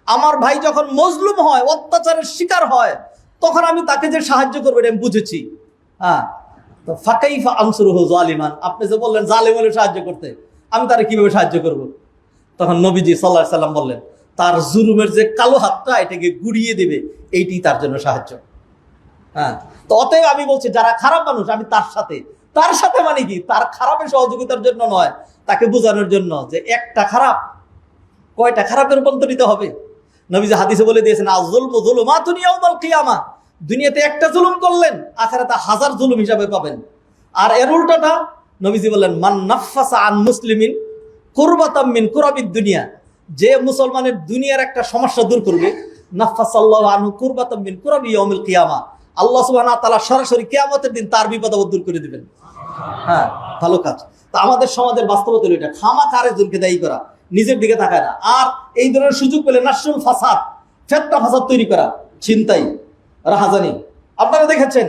আমার ভাই যখন মজলুম হয়, অত্যাচারের শিকার হয়, তখন আমি তাকে যে সাহায্য করবো এটা আমি বুঝেছি। হ্যাঁ, তো ফাকাইফা আনসুরুহু জালিমান, আপনি যে বললেন জালেম হলে সাহায্য করতে, আমি তারে কিভাবে সাহায্য করব? তখন নবীজি সাল্লাল্লাহু আলাইহি সাল্লাম বললেন, তার জুলুমের যে কালো হাতটা, এটাকে গুড়িয়ে দেবে, এইটি তার জন্য সাহায্য। হ্যাঁ, তো অতএব আমি বলছি, যারা খারাপ মানুষ আমি তার সাথে মানে কি, তার খারাপের সহযোগিতার জন্য নয়, তাকে বোঝানোর জন্য যে একটা খারাপ কয়টা খারাপে রূপান্তরিত হবে। নবীজি হাদিসে বলে দিয়েছেন, আয-যুলমু যুলুমাতুন ইয়াউমাল কিয়ামা, দুনিয়াতে একটা জুলুম করলেন, আখিরাতে 1000 জুলুম হিসাবে পাবেন। আর এর উল্টাটা নবীজি বললেন, মান নাফাসা আন মুসলিমিন কুরবাতাম মিন কুরাবিদ দুনিয়া, যে মুসলমানের দুনিয়ার একটা সমস্যা দূর করবে, নাফাসাল্লাহু আনহু কুরবাতাম মিন কুরাবি ইয়াউমিল কিয়ামা, আল্লাহ সুবহানাহু ওয়া তাআলা সরাসরি কিয়ামতের দিন তার বিপদ আপদ দূর করে দিবেন। হ্যাঁ, ভালো কাজ। তা আমাদের সমাজের বাস্তবতা হলো এটা, খামাখা আরেকজনকে দায়ী করা, নিজের দিকে তাকায় না। আর এই ধরনের সুযোগ পেলে নাশরুল ফাসাদ, ফিতনা ফাসাদ তৈরি করা, ছিনতাই, রাহাজানি। আপনারা দেখেছেন,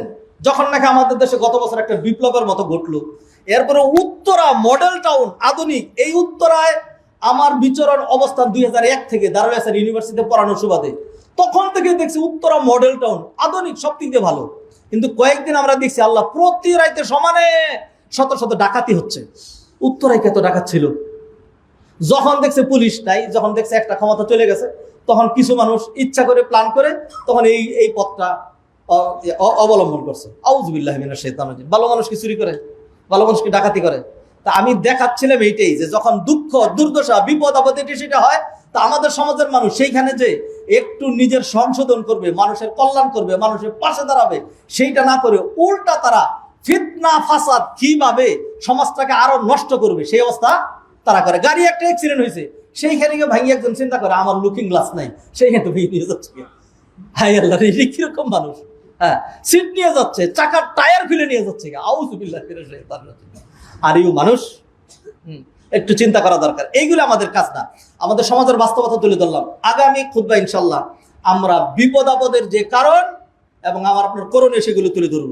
যখন নাকি আমাদের দেশে গত বছর একটা বিপ্লবের মতো ঘটলো, এরপরে উত্তরা মডেল টাউন আধুনিক, এই উত্তরায় আমার বিচরণ অবস্থান 2001 থেকে দারুল হাসান ইউনিভার্সিটিতে পড়ানোর সুবাদে, তখন থেকে দেখছি উত্তরা মডেল টাউন আধুনিক, সব দিক দিয়ে ভালো। কিন্তু কয়েকদিন আমরা দেখছি আল্লাহ প্রতি রাইতে সমানে শত শত ডাকাতি হচ্ছে। উত্তরায় কত ডাকাত ছিল, যখন দেখছে পুলিশ নাই, যখন দেখছে একটা ক্ষমতা চলে গেছে, তখন কিছু মানুষ ইচ্ছা করে প্ল্যান করে তখন এই পথটা অবলম্বন করছে। আউযুবিল্লাহি মিনাশ শাইতানির রাজিম। ভালো মানুষ কি চুরি করে, ভালো মানুষ কি ডাকাতি করে? তা আমি দেখাচ্ছিলাম এইটাই, যে যখন দুঃখ দুর্দশা বিপদ আপদ এটি সেটা হয়, তা আমাদের সমাজের মানুষ সেইখানে যে একটু নিজের সংশোধন করবে, মানুষের কল্যাণ করবে, মানুষের পাশে দাঁড়াবে, সেইটা না করে উল্টা তারা ফিতনা ফাসাদ কিভাবে সমাজটাকে আরো নষ্ট করবে সেই অবস্থা তারা করে। গাড়ি একটা অ্যাক্সিডেন্ট হয়েছে, সেইখানে গিয়ে ভাই একজন চিন্তা করে আমার লুকিং গ্লাস নাই, সেইখানে তো ভেঙে নিয়ে যাচ্ছে। হাই আল্লাহ, এই কিরকম মানুষ! হ্যাঁ, সিট নিয়ে যাচ্ছে, চাকার টায়ার খুলে নিয়ে যাচ্ছে। আউযুবিল্লাহি মিনাশ শাইতানির রাজিম। আর এই মানুষ একটু চিন্তা করা দরকার। এইগুলো আমাদের কাজ না, আমাদের সমাজের বাস্তবতা তুলে ধরলাম। আগামী খুতবা ইনশাল্লাহ আমরা বিপদ আপদের যে কারণ এবং আমার আপনার করণীয় সেগুলো তুলে ধরব।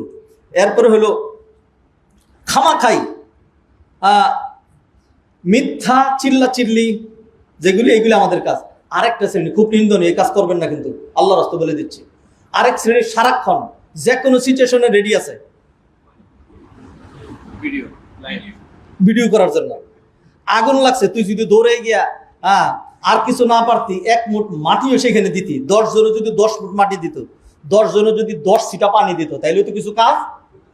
এরপরে হলো খামাখাই মিথ্যা চিল্লাচিল্লি যেগুলি, এগুলি আমাদের কাজ। আরেকটা শ্রেণী খুব নিন্দনীয়, এই কাজ করবেন না কিন্তু, আল্লাহ রাস্তা বলে দিচ্ছি। আরেক শ্রেণী সারাক্ষণ যে কোনো সিচুয়েশনে রেডি আছে ভিডিও করার জন্য। আগুন লাগছে, তুই যদি দৌড়ে গিয়া আর কিছু না পারতি, 1 মুঠ মাটিও সেখানে দিতি, 10 জনে যদি 10 মুঠ মাটি দিত, 10 জনে যদি 10 ছিটা পানি দিত, তাইলে তো কিছু কাজ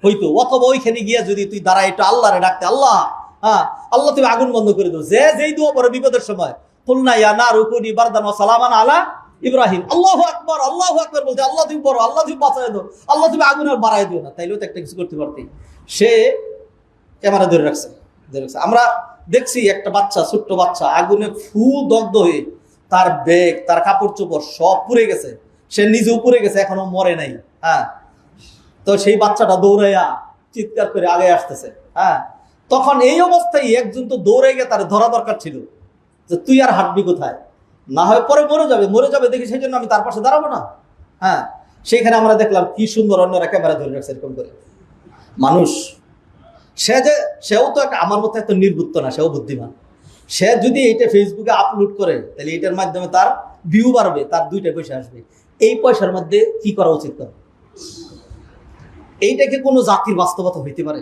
হইতো। অথবা ওইখানে গিয়া যদি তুই দাঁড়ায় একটু আল্লাহরে ডাকতে, আল্লাহ, আল্লাহ তুমি আগুন বন্ধ করে দাও। যেই দোয়া পড়ে বিপদের সময়, কুলনা ইয়া নারু কুনি বারদান ওয়া সালামান আলা ইব্রাহিম, আল্লাহু আকবার, আল্লাহু আকবার বলতে, আল্লাহ তুমি বড়, আল্লাহ তুমি বাঁচায় দাও, আল্লাহ তুমি আগুন আর বাড়ায় দিও না, তাইলেও তো একটা কিছু করতে পারতি। সে ক্যামেরা ধরে রাখছে। আমরা দেখছি একটা বাচ্চা, ছোট্ট বাচ্চা আগুনে ফুল দগ্ধ হয়ে তার ব্যাগ, তার কাপড় চোপড় সব পুড়ে গেছে, সে নিজেও পুড়ে গেছে, এখনো মরে নাই। হ্যাঁ, তো সেই বাচ্চাটা দৌড়াইয়া চিৎকার করে আগে আসতেছে। হ্যাঁ, তখন এই অবস্থায় একজন তো দৌড়ে গিয়ে তার ধরা দরকার ছিল যে তুই আর হাঁটবি কোথায়, না হয় পরে মরে যাবে দেখি, সেই জন্য আমি তার পাশে দাঁড়াবো না। হ্যাঁ, সেইখানে আমরা দেখলাম কি সুন্দর অন্যরা ক্যামেরা ধরে রাখছে এরকম করে। মানুষ সেও তো একটা আমার মতো এত নির্বুদ্ধ না, সেও বুদ্ধিমান। সে যদি এইটা ফেসবুকে আপলোড করে তাহলে এটার মাধ্যমে তার ভিউ বাড়বে, তার 2টা পয়সা আসবে। এই পয়সার মধ্যে কি করা উচিত না? এইটাকে কোনো জাতির বাস্তবতা হইতে পারে?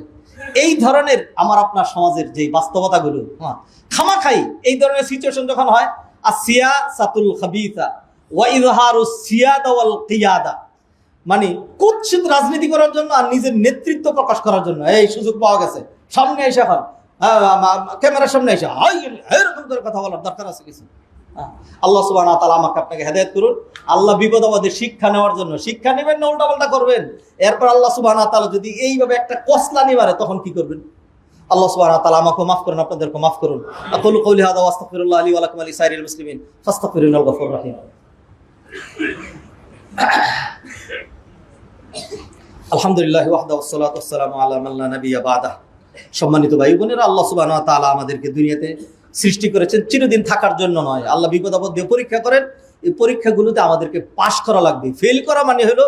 এই ধরনের আমার আপনার সমাজের যে বাস্তবতাগুলো, হ্যাঁ, খামাখাই এই ধরনের সিচুয়েশন যখন হয়, আসিয়াসাতুল খাবিসা ওয়া ইযহারুস সিয়াদা ওয়াল কিয়াদা, মানে কুৎসিত রাজনীতি করার জন্য আর নিজের নেতৃত্ব প্রকাশ করার জন্য এই সুযোগ পাওয়া গেছে। সামনে এসে এখন ক্যামেরার সামনে এসে এরকম করে কথা বলার দরকার আছে কিছু? আল্লাহ সুবহানাহু ওয়া তাআলা আমাকে আপনাকে হেদায়েত করুন। আল্লাহ বিপদ আপদে শিক্ষা নেওয়ার জন্য, শিক্ষা নেবেন না উল্টাপাল্টা করবেন, এরপর আল্লাহ সুবহানাহু ওয়া তাআলা যদি এইভাবে একটা কসলানি মারে তখন কি করবেন? আল্লাহ সুবহানাহু ওয়া তাআলা আমাকে মাফ করুন, আপনাদেরকে মাফ করুন। আকুলু কওলি হাযা ওয়া আস্তাগফিরুল্লাহ লি ওয়া লাকুম ওয়া লিসাইরিল মুসলিমিন ফাস্তাগফিরুহুল গফুরুর রহিম। আলহামদুলিল্লাহ ওয়াহদাহু ওয়াসসালাতু ওয়াসসালামু আলা মান লা নাবিয়্যা বা'দাহ। সম্মানিত ভাই বোনেরা, আল্লাহ সুবহানাহু ওয়া তাআলা আমাদেরকে দুনিয়াতে সৃষ্টি করেছেন চিরদিন থাকার জন্য নয়। আল্লাহ বিপদ আপদ দিয়ে পরীক্ষা করেন, এই পরীক্ষাগুলোতে আমাদেরকে পাশ করা লাগবে। ফেল করা মানে হলো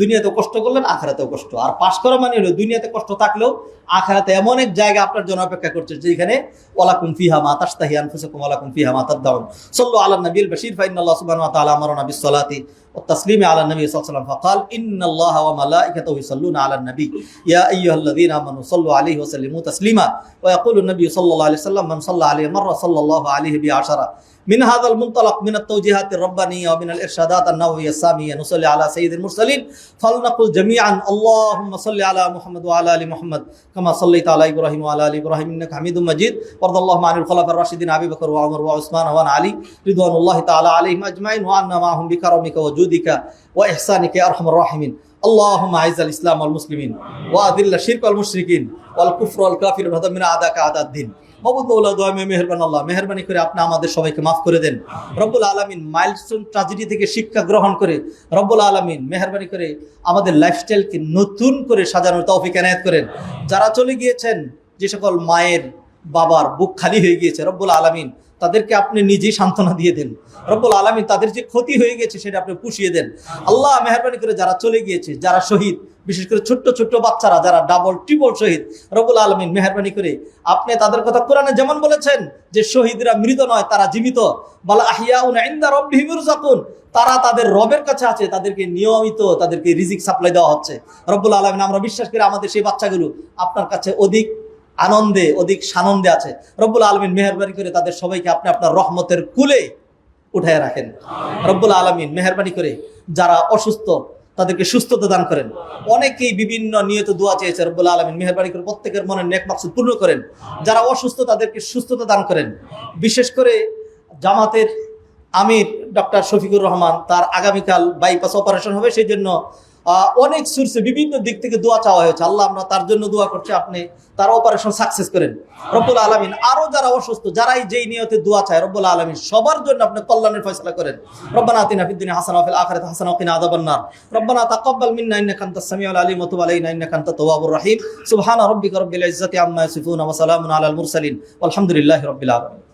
দুনিয়াতে কষ্ট করলেন, আখিরাতেও কষ্ট। আর পাশ করা মানে হলো দুনিয়াতে কষ্ট থাকলেও আখিরাতে এমন এক জায়গা আপনার জন্য অপেক্ষা করছে যেখানে ওয়ালাকুম ফিহা মা তাশতাহি আনফুসুকুম ওয়ালাকুম ফিহা মা তাদদাউন। সাল্লু আলা নবিয়িল বাশীর ফা ইন্নাল্লাহ সুবহানাহু ওয়া তাআলা আমারানা বিস সালাতি ওয়াত তাসলিমি আলা নবী সাল্লাল্লাহু আলাইহি ওয়াসাল্লাম ফাকাল ইন্নাল্লাহা ওয়া মালাইকাতাহু ইউসাল্লুনা আলান নবী ইয়া আইয়ুহাল্লাযীনা আমানু সাল্লু আলাইহি ওয়া সাল্লিমু তাসলিমা ওয়া ইয়াকুলু নবী সাল্লাল্লাহু আলাইহি ওয়াসাল্লাম মান সাল্লা আলাইহি মাররা সাল্লাল্লাহু আলাইহি বিআশারা। من هذا المنطلق من التوجيهات الربانية ومن الإرشادات النبوية السامية نصلي على سيد المرسلين فلنقل جميعا اللهم صل على محمد وعلى آل محمد كما صليت على إبراهيم وعلى آل إبراهيم إنك حميد مجيد وارض اللهم عن الخلفاء الراشدين أبي بكر وعمر وعثمان وعن علي رضوان الله تعالى عليهم أجمعين وعنا معهم بكرمك وجودك وإحسانك يا أرحم الراحمين. اللهم أعز الإسلام والمسلمين وأذل الشرك والمشركين والكفر والكافر ودمر أعداءك أعداء الدين. মেহরবানি করে আপনি আমাদের সবাইকে মাফ করে দেন রব্বুল আলামিন। মাইলস্টোন ট্র্যাজেডি থেকে শিক্ষা গ্রহণ করে রব্বুল আলামিন মেহরবানি করে আমাদের লাইফস্টাইলকে নতুন করে সাজানোর তৌফিক এনায়েত করেন। যারা চলে গিয়েছেন, যে সকল মায়ের বাবার বুক খালি হয়ে গিয়েছে, রব্বুল আলামিন তাদেরকে আপনি নিজেই সান্ত্বনা দিয়ে দেন। রব্বুল আলামিন তাদের যে ক্ষতি হয়ে গেছে সেটা আপনি পুষিয়ে দেন। আল্লাহ মেহরবানি করে যারা চলে গিয়েছে, যারা শহীদ, বিশেষ করে ছোট্ট ছোট্ট বাচ্চারা যারা ডাবল ট্রিপল শহীদ, রব্বুল আলামিন মেহরবানি করে আপনি তাদের কথা কোরআনে যেমন বলেছেন যে শহীদরা মৃত নয়, তারা জীবিত, বাল আহিয়াউন ইনদা রাব্বিহিম ইরযাকুন, তারা তাদের রবের কাছে আছে, তাদেরকে নিয়মিত তাদেরকে রিজিক সাপ্লাই দেওয়া হচ্ছে। রব্বুল আলামিন আমরা বিশ্বাস করি আমাদের সেই বাচ্চাগুলো আপনার কাছে অধিক আনন্দে, অধিক সানন্দে আছে। রব্বুল আলামিন মেহরবানি করে তাদের সবাইকে আপনি আপনার রহমতের কুলে উঠায় রাখেন। রব্বুল আলামিন মেহরবানি করে যারা অসুস্থ তাদেরকে সুস্থতা দান করেন। অনেকেই বিভিন্ন নিয়ত দোয়া চেয়েছে, রব্বুল আলামিন মেহরবানি করে প্রত্যেকের মনের নেক মাকসুদ পূর্ণ করেন। যারা অসুস্থ তাদেরকে সুস্থতা দান করেন। বিশেষ করে জামাতের আমির ডক্টর শফিকুর রহমান, তার আগামীকাল বাইপাস অপারেশন হবে, সেই জন্য অনেক সোর্সে বিভিন্ন দিক থেকে দোয়া চাওয়া হয়েছে। আল্লাহ আমরা তার জন্য দোয়া করছি, আপনি তার অপারেশন সাকসেস করেন রব্বুল আলামিন। আরো যারা অসুস্থ, যারাই যেই নিয়তে দোয়া চায়, রব্বুল আলামিন সবার জন্য আপনি কল্যাণের ফয়সালা করেন। রব্বানা আতিনা ফিদ দুনিয়া হাসানাহ ওয়া ফিল আখিরাতি হাসানাহ ওয়া কিনা আযাবান নার। রব্বানা তাকাব্বাল মিন্না ইন্নাকা আনতাস সামিউল আলিম ওয়া তুব আলাইনা ইন্নাকা আনতাত তাওয়াবুর রহিম। সুবহানা রাব্বিকা রাব্বিল ইজ্জাতি আম্মা ইয়াসিফুন ওয়া সালামুন আলাল মুরসালিন ওয়ালহামদুলিল্লাহি রাব্বিল আলামিন।